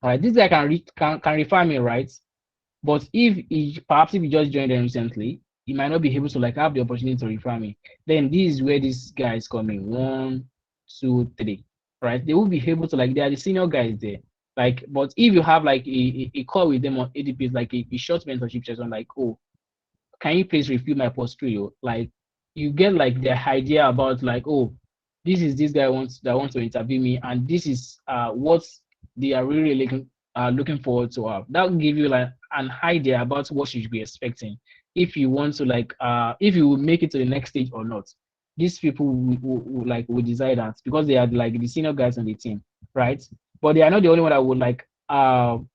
Speaker 2: All right, this guy can refer me, right? But perhaps if he just joined them recently, he might not be able to like have the opportunity to refer me. Then this is where this guy is coming. 1, 2, 3, right? They will be able to like they are the senior guys there. Like, but if you have like a call with them on ADP, like a short mentorship session, like, oh, can you please review my portfolio? Like you get like the idea about like, oh, this guy wants to interview me, and this is what they are really looking forward to have. That will give you like an idea about what you should be expecting if you want to like if you will make it to the next stage or not. These people will decide that because they are like the senior guys on the team, right? But they are not the only one that would like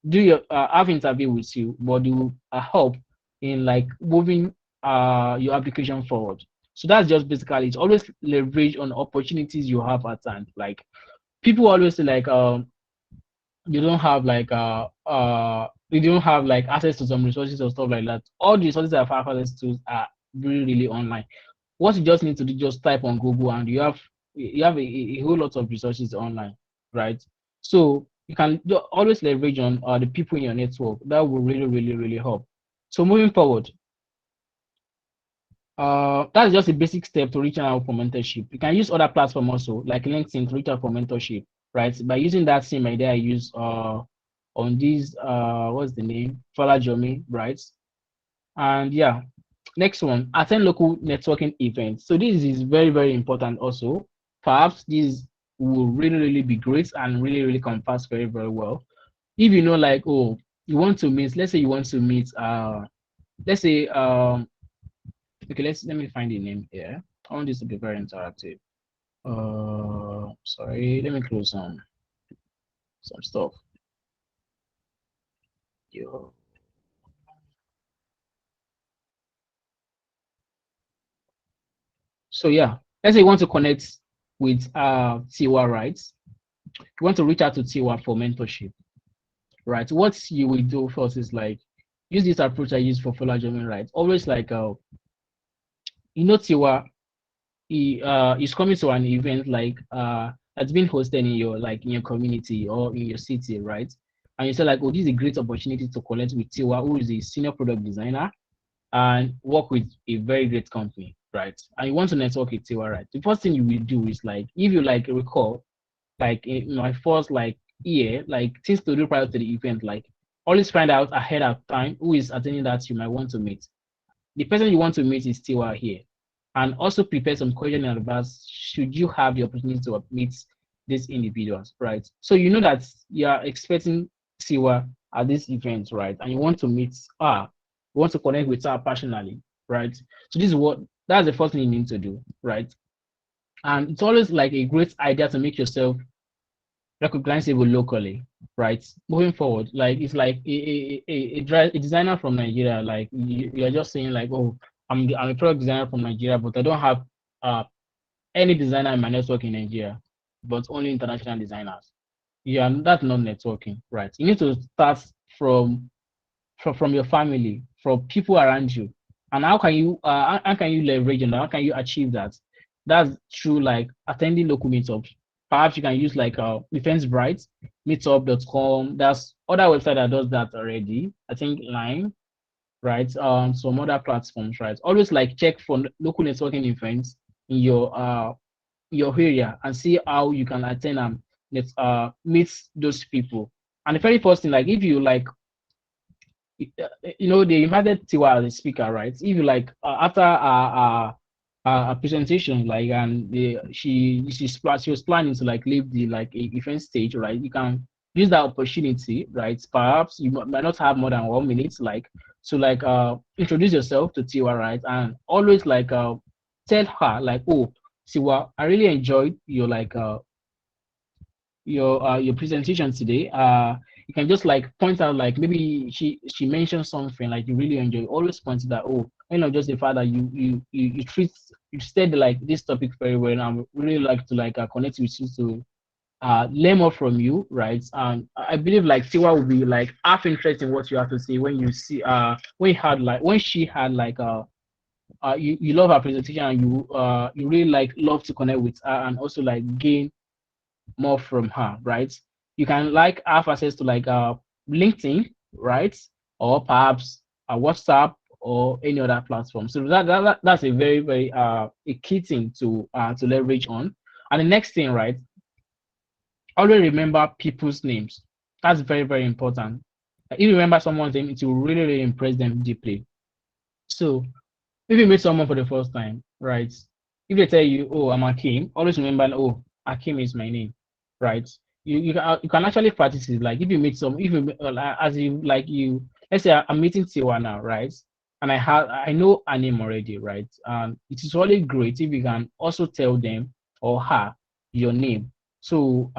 Speaker 2: do your have interview with you, but they will help in like moving your application forward. So that's just basically it. Always leverage on opportunities you have at hand. Like people always say like you don't have like you don't have like access to some resources or stuff like that. All the resources that I have access to are really online. What you just need to do, just type on Google and you have a whole lot of resources online, right? So you can always leverage on the people in your network. That will really help. So moving forward, that's just a basic step to reach out for mentorship. You can use other platforms also, like LinkedIn, to reach out for mentorship, right? By using that same idea I use on this what's the name? Fala Jomi, right? And yeah, next one, attend local networking events. So this is very important also. Perhaps this will really be great and really compass very well. If you know like, oh, you want to meet, let's say you want to meet let's say okay, let me find the name here. I want this to be very interactive. Sorry, let me close some stuff. Yo. So yeah, let's say you want to connect with Tiwa, right? You want to reach out to Tiwa for mentorship, right? What you will do first is like use this approach I use for follow German, right? Always like you know Tiwa, he is coming to an event like that's been hosted in your community or in your city, right? And you say like, oh, this is a great opportunity to connect with Tiwa, who is a senior product designer, and work with a very great company, right? And you want to network with Tiwa, right? The first thing you will do is like, if you like recall, like in my first like year, like things to do prior to the event, like always find out ahead of time who is attending that you might want to meet. The person you want to meet is Tiwa here. And also prepare some questions in advance should you have the opportunity to meet these individuals, right? So you know that you are expecting Tiwa at this event, right? And you want to meet her, you want to connect with her personally, right? So that's the first thing you need to do, right? And it's always like a great idea to make yourself recognizable locally, right? Moving forward, like it's like a designer from Nigeria, like you're just saying like, oh, I'm a product designer from Nigeria, but I don't have any designer in my network in Nigeria, but only international designers. Yeah, that's not networking, right? You need to start from your family, from people around you. And how can you leverage and how can you achieve that? That's through like attending local meetups. Perhaps you can use like Eventbrite, meetup.com. There's other website that does that already. I think Line, right? Some other platforms, right? Always like check for local networking events in your area and see how you can attend and meet those people. And the very first thing, like if you like they invited Tiwa as a speaker, right? If you like after a presentation, like and she was planning to like leave the like event stage, right? You can use that opportunity, right? Perhaps you might not have more than 1 minute, like to like introduce yourself to Tiwa, right? And always like tell her like, oh, Tiwa, I really enjoyed your like your presentation today. You can just like point out like maybe she mentioned something like you really enjoy. Always point to that. Oh, just the fact that you said like this topic very well, and I would really like to like connect with you to learn more from you, right? And I believe like Tiwa will be like half interested in what you have to say when you see when she had like you love her presentation and you really like love to connect with her and also like gain more from her, right? You can like have access to like LinkedIn, right? Or perhaps a WhatsApp or any other platform. So that's a very a key thing to leverage on. And the next thing, right? Always remember people's names. That's very important. If you remember someone's name, it will really impress them deeply. So if you meet someone for the first time, right? If they tell you, "Oh, I'm Hakeem," always remember, "Oh, Hakeem is my name," right? You can actually practice it. Like if you meet some, if you as you like you, let's say I'm meeting Tiwa now, right? And I know her name already, right? And it is really great if you can also tell them or her your name. So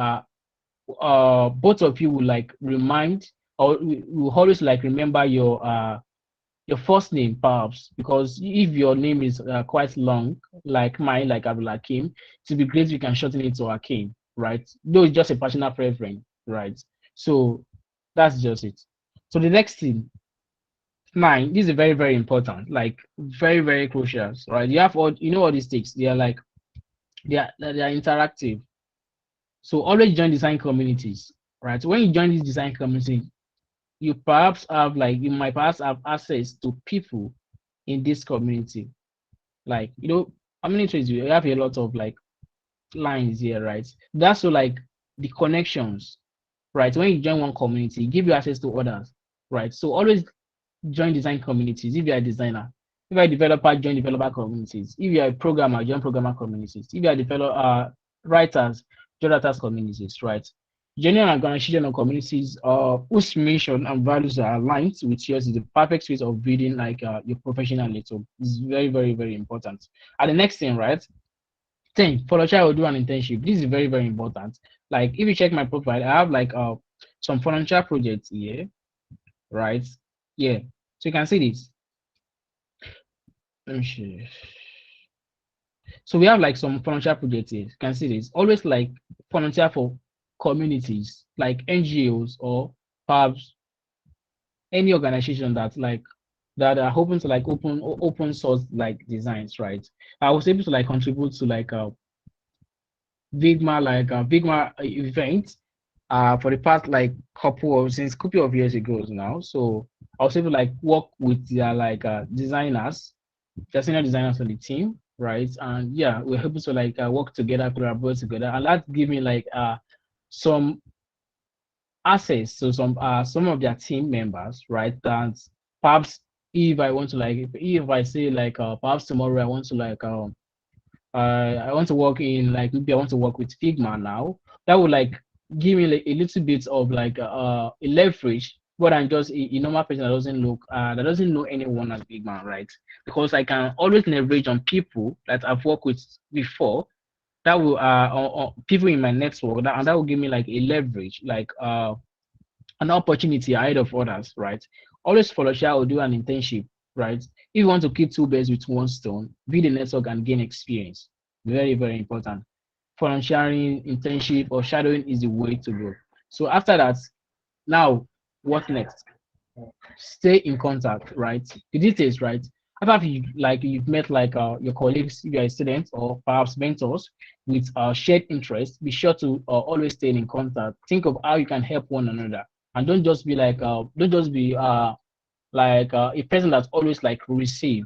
Speaker 2: both of you will like remind or will always like remember your first name perhaps, because if your name is quite long like mine, like Abdul Hakim, it would be great if you can shorten it to Hakim, right? Though it's just a personal preference, right? So that's just it. So the next thing, nine, this is very, very important, like very, very crucial, right? You have all, you know, all these things, they are like, they are interactive. So always join design communities, right? When you join this design community, you perhaps have like, you might perhaps have access to people in this community. Like, how many trades you have? A lot of like lines here, right? That's so like the connections, right? When you join one community, give you access to others, right? So always join design communities. If you're a designer, if you're a developer, join developer communities. If you're a programmer, join programmer communities. If you're a developer, writers, join writers communities, right? Joining an organization or communities whose mission and values are aligned with yours is the perfect way of building like your professional little. It's very, very, very important. And the next thing, right? 10, for the child will do an internship. This is very, very important. Like if you check my profile, I have like some financial projects here, right? Yeah. So you can see this. Let me show. So we have like some financial projects here. You can see this. Always like volunteer for communities like NGOs or perhaps any organization that are hoping to like open source like designs, right? I was able to like contribute to like a Vigma event for the past like couple of years ago now. So I was able to like work with their like designers, the senior designers on the team, right? And yeah, we're able to like work together, collaborate together, and that give me like some access to some of their team members, right? And perhaps if I want to like if I say like perhaps tomorrow I want to like I want to work in like maybe I want to work with Figma now, that would like give me like a little bit of like a leverage more than just a normal person that doesn't know anyone as Figma, right? Because I can always leverage on people that I've worked with before, that will or people in my network, and that will give me like a leverage, like an opportunity ahead of others, right? Always follow share or do an internship, right? If you want to keep two birds with one stone, build a network and gain experience. Very, very important. Volunteering, internship, or shadowing is the way to go. So after that, now what next? Stay in contact, right? The details, right? After you've met like your colleagues, if you're a student or perhaps mentors with shared interests, be sure to always stay in contact. Think of how you can help one another, and don't just be a person that's always like receive,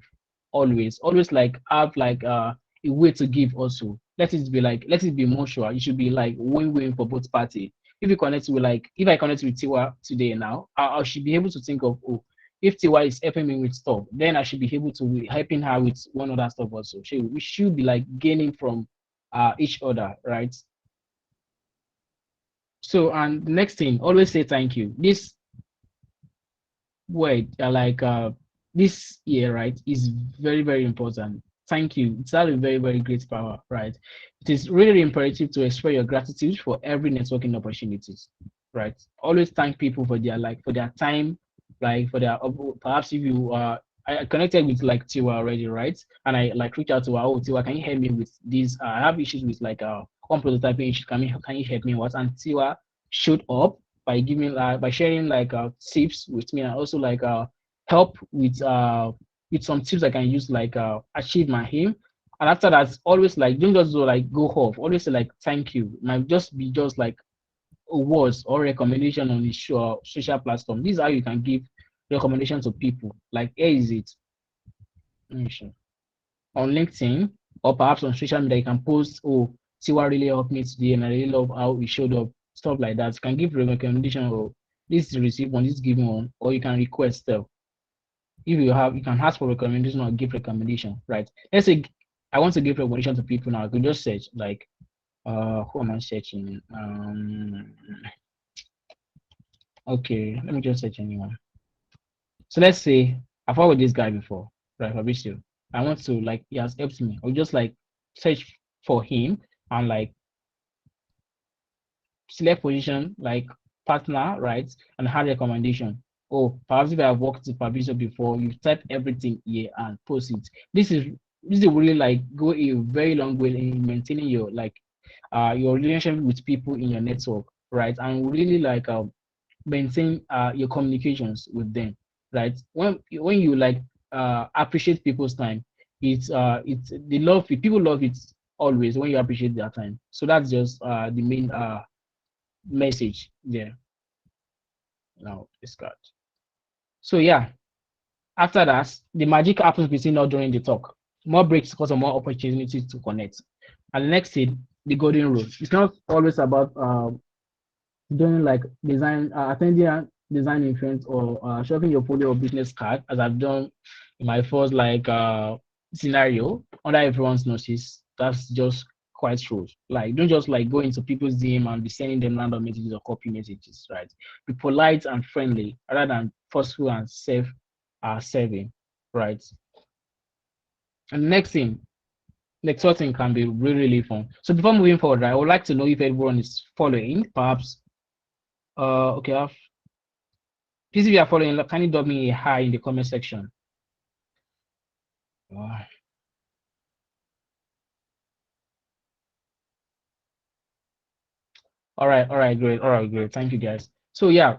Speaker 2: always like have like a way to give also. Let it be mutual. It should be like win-win for both parties. If I connect with Tiwa today now, I should be able to think of, oh, if Tiwa is helping me with stuff, then I should be able to be helping her with one other stuff also. We should be like gaining from each other, right? So, and the next thing, always say thank you. This word, this year, right, is very, very important. Thank you. It's had a very, very great power, right? It is really imperative to express your gratitude for every networking opportunities, right? Always thank people for their time, like for their perhaps if you I connected with like Tiwa already, right? And I like reach out to her, oh Tiwa, can you help me with this? I have issues with like one prototyping issue. Can you help me with? And Tiwa showed up by giving by sharing like tips with me, and also like help with some tips I can use like achieve my aim. And after that, always like don't just like go off. Always say like thank you. It might just be just like words or recommendation on the social platform. This is how you can give recommendation to people. Like here is it. Let me show. On LinkedIn or perhaps on social media, you can post, oh, Tiwa really helped me today and I really love how he showed up, stuff like that. You can give recommendation, or this is the receive one, this is given one, or you can request stuff. if you have, you can ask for recommendation or give recommendation, right? Let's say I want to give recommendation to people now. I could just search like, who am I searching? Okay, let me just search anyone. So let's say I've worked with this guy before, right? Fabrizio. I want to like, he has helped me. I'll just like search for him and like select position like partner, right? And hard recommendation. Oh, perhaps if I have worked with Fabrizio before, you type everything here and post it. This is really like go a very long way in maintaining your like your relationship with people in your network, right? And really like maintain your communications with them, right? When you like appreciate people's time, it's they love it. People love it always when you appreciate their time. So that's just the main message there. Now discard. So yeah, after that, the magic happens between us during the talk. More breaks cause of more opportunities to connect. And the next thing, the golden rule. It's not always about doing like design, attending a design event or shopping your portfolio or business card, as I've done in my first like scenario under everyone's noses. That's just quite true. Like, don't just like go into people's DM and be sending them random messages or copy messages, right? Be polite and friendly rather than forceful and serving, right? And the next thing, next thing can be really, really fun. So before moving forward, right, I would like to know if everyone is following, perhaps. Okay, please, if you are following, can you drop me a hi in the comment section? All right, great. Thank you, guys. So yeah,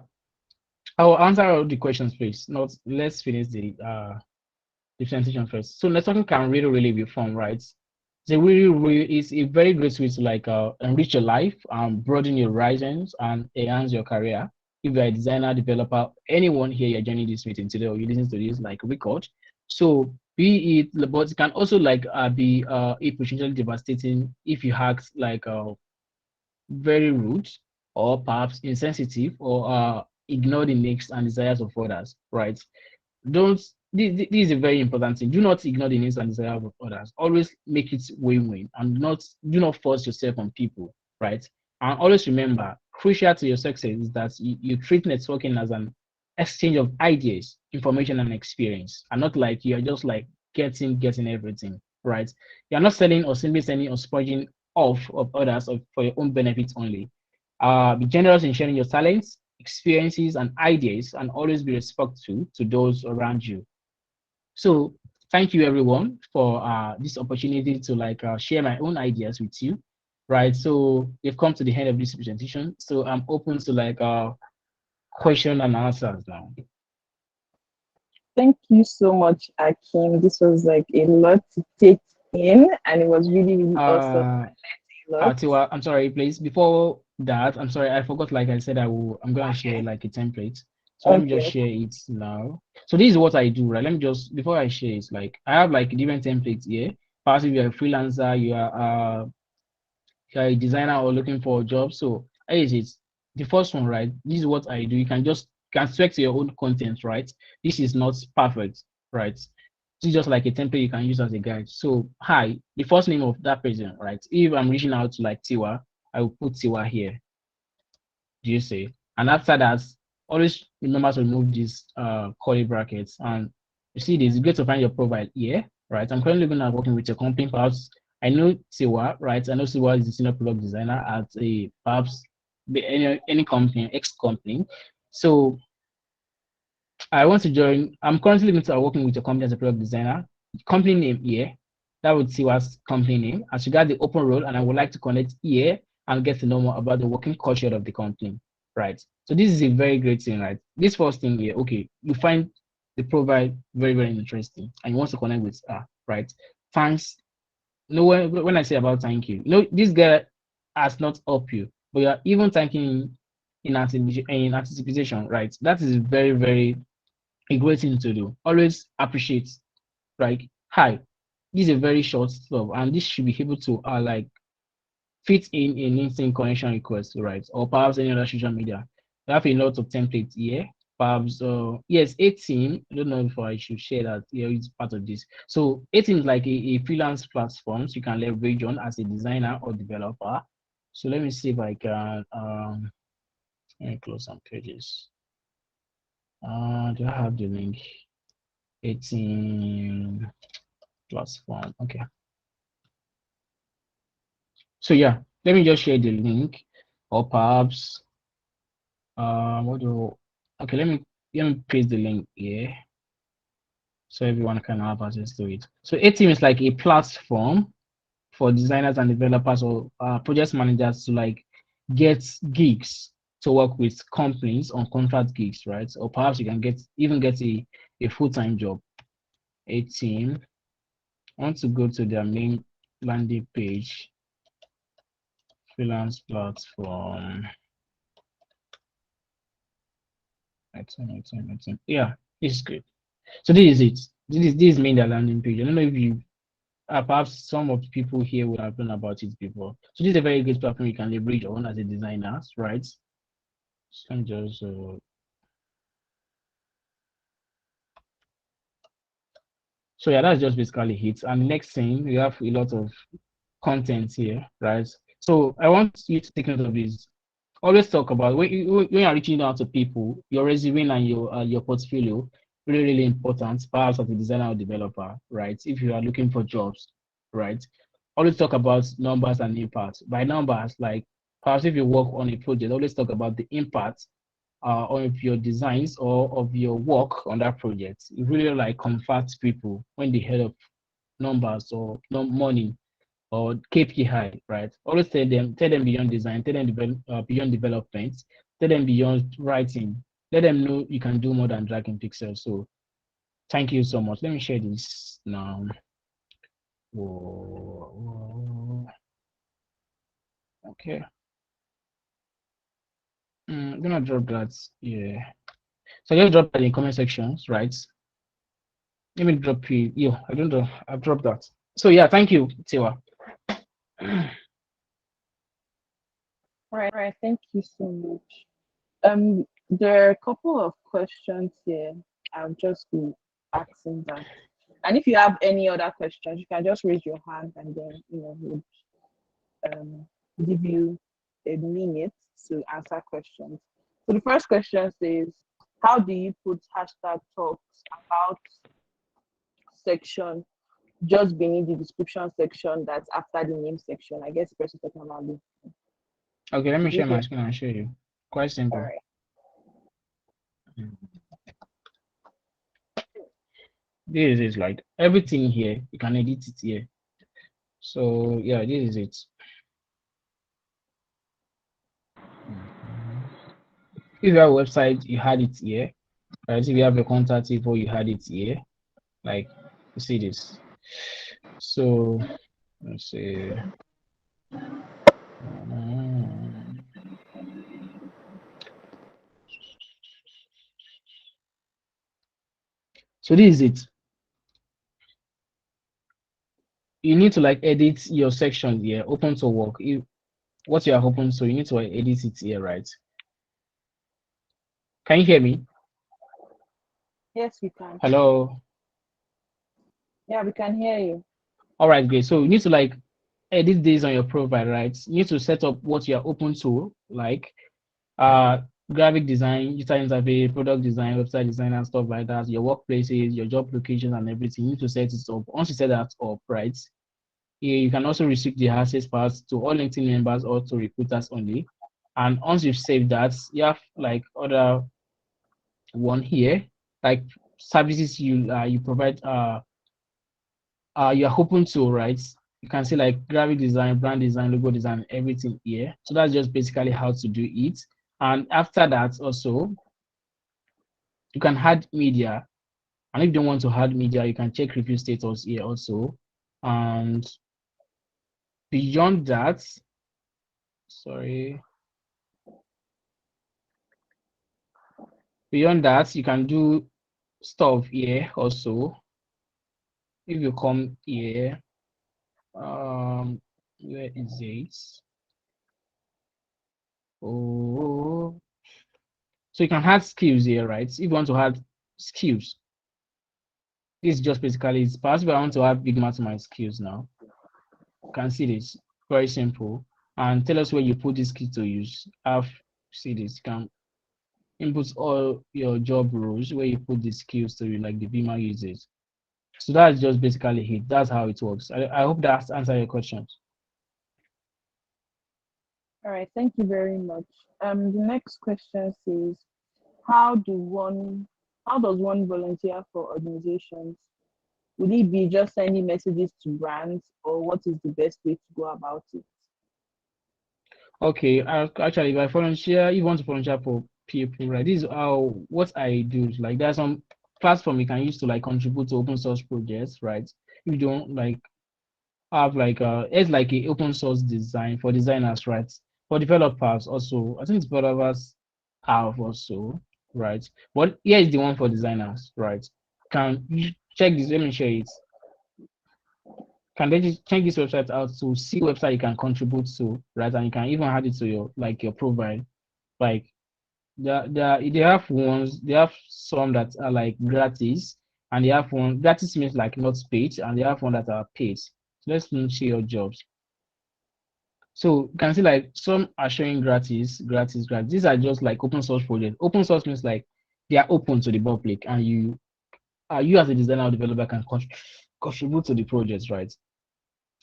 Speaker 2: I'll answer all the questions first. Not let's finish the presentation first. So networking can really, really be fun, right? It's a very great way to like enrich your life, broaden your horizons, and enhance your career. If you're a designer, developer, anyone here, you're joining this meeting today, or you listen to this like record. So be it, but it can also like be a potentially devastating if you act like very rude or perhaps insensitive or ignore the needs and desires of others, right? Don't this is a very important thing. Do not ignore the needs and desires of others. Always make it win-win and do not force yourself on people, right? And always remember, crucial to your success is that you treat networking as an exchange of ideas, information, and experience, and not like you're just like getting everything, right? You're not selling or simply sending or sponging off of others for your own benefit only. Be generous in sharing your talents, experiences, and ideas, and always be respectful to those around you. So thank you everyone for this opportunity to like share my own ideas with you, right? So we've come to the end of this presentation. So I'm open to like question and answers now.
Speaker 1: Thank you so much, Akim. This was like a lot to take in, and it was really, really awesome.
Speaker 2: Tiwa, I'm sorry, please. Before that, I'm sorry, I forgot. Like I said, I'm gonna share like a template. So let me just share it now. So this is what I do, right? Let me just before I share it, like I have like different templates here. Perhaps if you're a freelancer, you're a designer or looking for a job. So here is it. The first one, right? This is what I do. You can select your own content, right? This is not perfect, right? This is just like a template you can use as a guide. So hi, the first name of that person, right? If I'm reaching out to like Tiwa, I will put Tiwa here. Do you see? And after that, always remember to remove these curly brackets. And you see this, you get to find your profile here, right? I'm currently going to working with a company. Perhaps I know Tiwa, right? I know Tiwa is a senior product designer at a perhaps any company, X company. So I want to join. I'm currently working with a company as a product designer. Company name here. That would see what's company name. As regard the open role, and I would like to connect here and get to know more about the working culture of the company. Right. So this is a very great thing, right? This first thing here, okay, you find the profile very, very interesting and you want to connect with her, right? Thanks. No, when I say about thank you, this guy has not helped you, but you're even thanking in anticipation, right? That is very, very a great thing to do. Always appreciate, right? Hi, this is a very short stuff, and this should be able to like fit in instant connection request, right? Or perhaps any other social media. We have a lot of templates here. perhaps yes, 18. I don't know if I should share that. Yeah, it's part of this. So 18 is like a freelance platforms you can leverage on as a designer or developer. So let me see if I can let me close some pages. Do I have the link? 18 platform. Okay. So yeah, let me just share the link, or perhaps what do okay, let me paste the link here so everyone can have access to it. So A-Team is like a platform for designers and developers or project managers to like get gigs to work with companies on contract gigs, right? Or perhaps you can get a full-time job. A-Team. I want to go to their main landing page, freelance platform. 18. Yeah, this is good. So this is it. This is main their landing page. I don't know if you perhaps some of the people here would have known about it before. So this is a very good platform you can leverage on as a designer, right? So I'm just so yeah, that's just basically it. And the next thing, we have a lot of content here, right? So I want you to take note of this. Always talk about when you are reaching out to people, your resume and your portfolio really important, perhaps as a designer or developer, right? If you are looking for jobs, right? Always talk about numbers and impact. By numbers, like perhaps if you work on a project, always talk about the impact of your designs or of your work on that project. It really like comforts people when they hear of numbers or money or KPI, right? Always tell them beyond design, tell them beyond development, tell them beyond writing. Let them know you can do more than drag and pixel. So thank you so much. Let me share this now. Whoa. Okay. I'm gonna drop that. Yeah. So just drop that in comment sections, right? Let me drop you. Yeah, I don't know. I've dropped that. So yeah, thank you, Tiwa.
Speaker 1: Right. Thank you so much. There are a couple of questions here. I'll just be asking that. And if you have any other questions, you can just raise your hand and then we'll give you a minute to answer questions. So the first question says, how do you put hashtag talks about section just beneath the description section that's after the name section? I guess the person talking about me.
Speaker 2: Okay, let me share my
Speaker 1: Okay.
Speaker 2: screen and show you. Quite simple.
Speaker 1: All right.
Speaker 2: This is like everything here. You can edit it here. So yeah, this is it. If you have a website, you had it here. Right? If you have a contact info, you had it here. Like you see this. So let's see. So this is it. You need to like edit your section here, open to work. If what you are open to, you need to edit it here, right? Can you hear me?
Speaker 1: Yes, we can.
Speaker 2: Hello.
Speaker 1: Yeah, we can hear you.
Speaker 2: All right, great. So you need to like edit this on your profile, right? You need to set up what you are open to, like graphic design, user interface, product design, website design, and stuff like that. Your workplaces, your job locations, and everything. You need to set it up. Once you set that up, right? You can also restrict the access pass to all LinkedIn members or to recruiters only. And once you've saved that, you have like other one here, like services you provide you're open to, right? You can see like graphic design, brand design, logo design, everything here. So that's just basically how to do it. And after that also, you can add media. And if you don't want to add media, you can check review status here also. And beyond that, sorry. Beyond that, you can do stuff here also. If you come here, where is it? Oh, So you can add skills here, right? If you want to add skills, this is just basically it's perhaps if I want to add big math to my skills now. You can see this very simple, and tell us where you put this key to use. I've see this. You can input all your job roles where you put the skills to like the Beamer uses. So that's just basically it. That's how it works. I hope that answers your questions.
Speaker 1: All right, thank you very much. The next question says, how does one volunteer for organizations? Would it be just sending messages to brands, or what is the best way to go about it?
Speaker 2: Okay, actually, if I volunteer, you want to volunteer for people, right? This is how what I do. Like, there's some platform you can use to like contribute to open source projects, right? If you don't like have like it's like a open source design for designers, right? For developers also, I think developers have also, right? But here is the one for designers, right? Can you check this? Let me share it. Can they just check this website out to see website you can contribute to, right? And you can even add it to your like your profile. Like they have ones, they have some that are like gratis, and they have one gratis means like not paid, and they have one that are paid. So let's see your jobs. So you can see like some are showing gratis. These are just like open source projects. Open source means like they are open to the public, and you as a designer or developer can contribute to the project, right?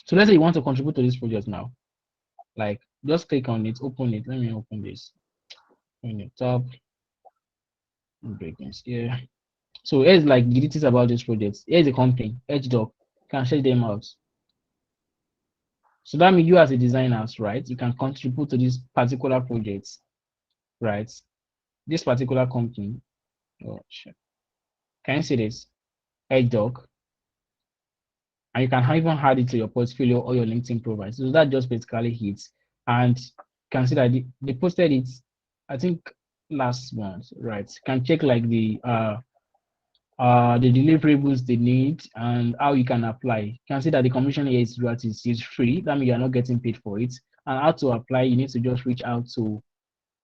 Speaker 2: So let's say you want to contribute to this project now. Like just click on it, open it. Let me open this. In the top, breakings here. So here's like the details about this project. Here's the company, HDoc. Can check them out. So that means you as a designer, right? You can contribute to this particular project, right? This particular company. Oh shit. Can you see this? HDoc. And you can even add it to your portfolio or your LinkedIn profile. So that just basically hits. And you can see that they posted it, I think last month, right? You can check like the deliverables they need and how you can apply. You can see that the commission here is gratis, it's free. That means you're not getting paid for it. And how to apply, you need to just reach out to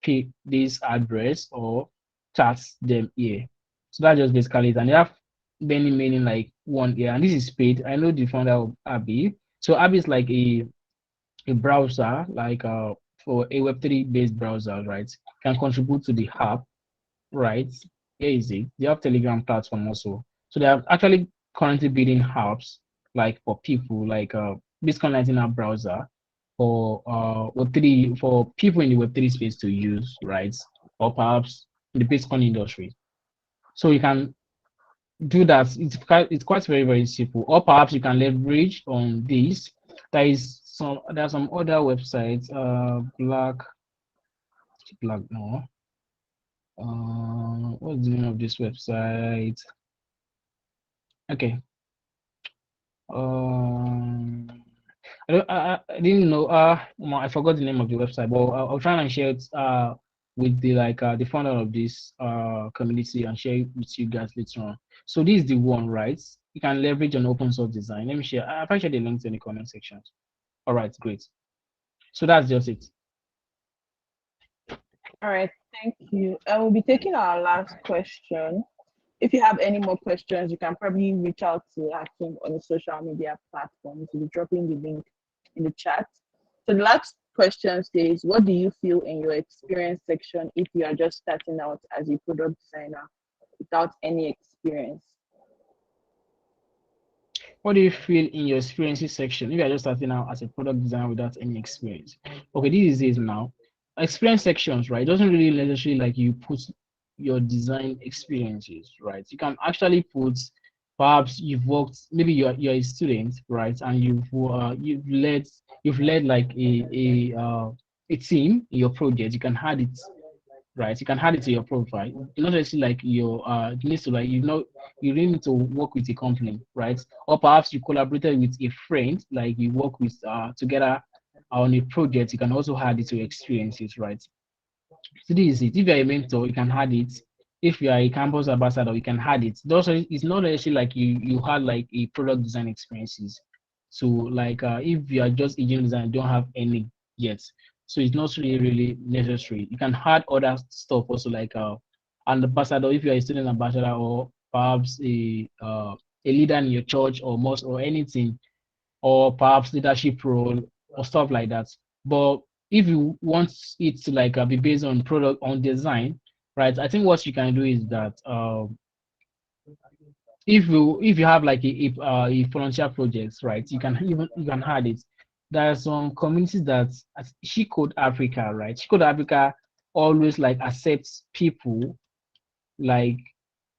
Speaker 2: pay this address or chat them here. So that just basically it. And they have many like one here, and this is paid. I know the founder of Abby. So Abby is like a browser, like for a Web3 based browser, right? Can contribute to the app, right? Here is it. They have Telegram platform also. So they are actually currently building apps like for people, like Bitcoin Lightning app browser for Web3 for people in the Web3 space to use, right? Or perhaps in the Bitcoin industry. So you can do that. It's quite very simple. Or perhaps you can leverage on this. There are some other websites. Black no. What's the name of this website? Okay. I didn't know. I forgot the name of the website, but I'll try and share it with the the founder of this community and share it with you guys later on. So this is the one, right? You can leverage an open source design. Let me share. I've shared the links in the comment section. All right, great. So that's just it.
Speaker 1: All right, thank you. I will be taking our last question. If you have any more questions, you can probably reach out to Hakeem on the social media platforms. We'll be dropping the link in the chat. So the last question says, what do you feel in your experience section if you are just starting out as a product designer without any experience?
Speaker 2: What do you feel in your experiences section if you're just starting out as a product designer without any experience? Okay, this is it now. Experience sections, right? It doesn't really necessarily like you put your design experiences, right? You can actually put perhaps you've worked, maybe you're a student, right? And you've led like a team in your project. You can add it, right? You can add it to your profile. Not necessarily like your it needs to like you really need to work with a company, right? Or perhaps you collaborated with a friend, like you work with together on a project. You can also add it to your experiences, right? So this is it. If you're a mentor, you can add it. If you are a campus ambassador, you can add it. Also, it's not actually like you had like a product design experiences. So like if you are just a game designer, don't have any yet. So it's not really necessary. You can add other stuff also, like an ambassador if you're a student ambassador, or perhaps a leader in your church or mosque or anything, or perhaps leadership role or stuff like that. But if you want it to like be based on product on design, right? I think what you can do is that if you have like a volunteer projects, right? You can add it. There are some communities that She Code Africa, right? She Code Africa always like accepts people like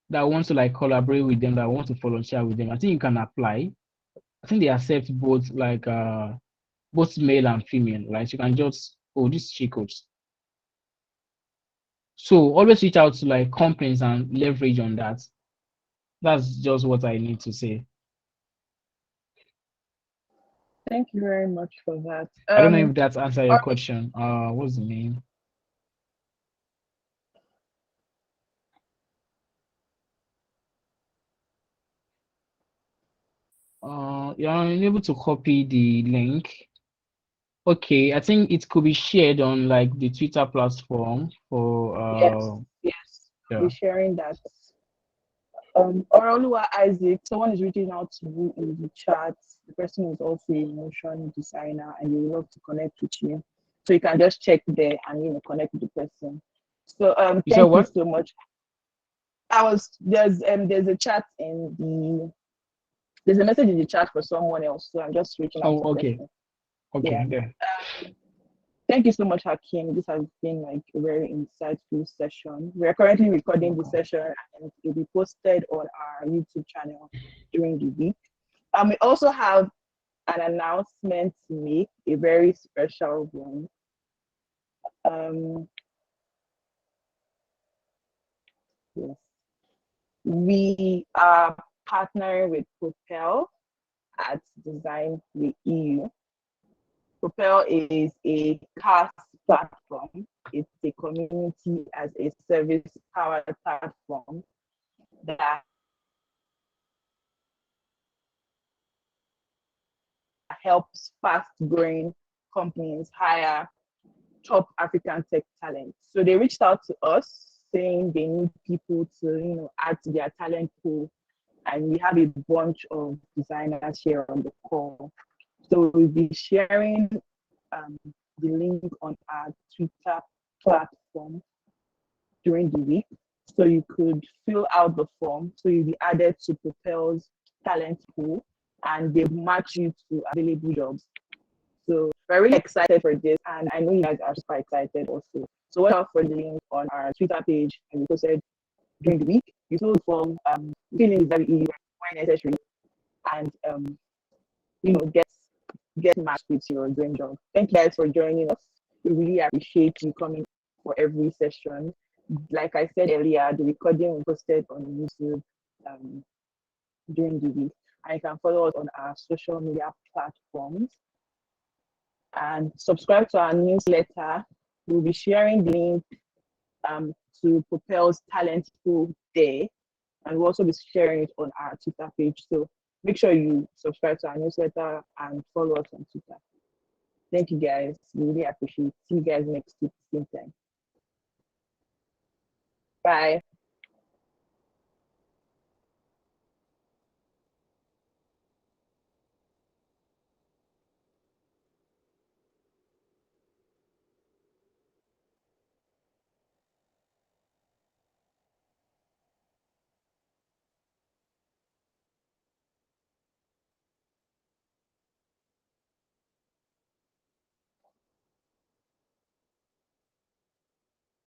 Speaker 2: that want to like collaborate with them, that want to volunteer with them. I think you can apply. I think they accept both male and female. Like you can just this She Code. So always reach out to like companies and leverage on that. That's just what I need to say.
Speaker 1: Thank you very much for that.
Speaker 2: I don't know if that's answered your question. What's the name? You're unable to copy the link. Okay, I think it could be shared on like the Twitter platform for
Speaker 1: yes,
Speaker 2: yeah.
Speaker 1: we're sharing that. Oroluwa Isaac, someone is reaching out to you in the chat. The person is also a motion designer and they would love to connect with you. So you can just check there and connect with the person. So thank you so much. There's a chat there's a message in the chat for someone else. So I'm just reaching out to
Speaker 2: okay.
Speaker 1: person.
Speaker 2: Okay.
Speaker 1: Yeah. Thank you so much, Hakeem. This has been like a very insightful session. We are currently recording the session and it will be posted on our YouTube channel during the week. We also have an announcement to make, a very special one. Yes. We are partnering with Propel at DesignWithEU. Propel is a CAS platform. It's a community as a service powered platform that helps fast growing companies hire top African tech talent. So they reached out to us saying they need people to add to their talent pool. And we have a bunch of designers here on the call. So we'll be sharing the link on our Twitter platform during the week. So you could fill out the form. So you'll be added to Propel's talent pool and they match you to available jobs. So we're really excited for this. And I know you guys are super excited also. So watch out for the link on our Twitter page and we posted during the week. You fill the form, filling is very easy when necessary. And get matched with your dream job. Thank you guys for joining us. We really appreciate you coming for every session. Like I said earlier, the recording will be posted on YouTube during the week. And you can follow us on our social media platforms. And subscribe to our newsletter. We'll be sharing the link to Propel's talent pool there. And we'll also be sharing it on our Twitter page. So make sure you subscribe to our newsletter and follow us on Twitter. Thank you guys. We really appreciate it. See you guys next week, same time. Bye.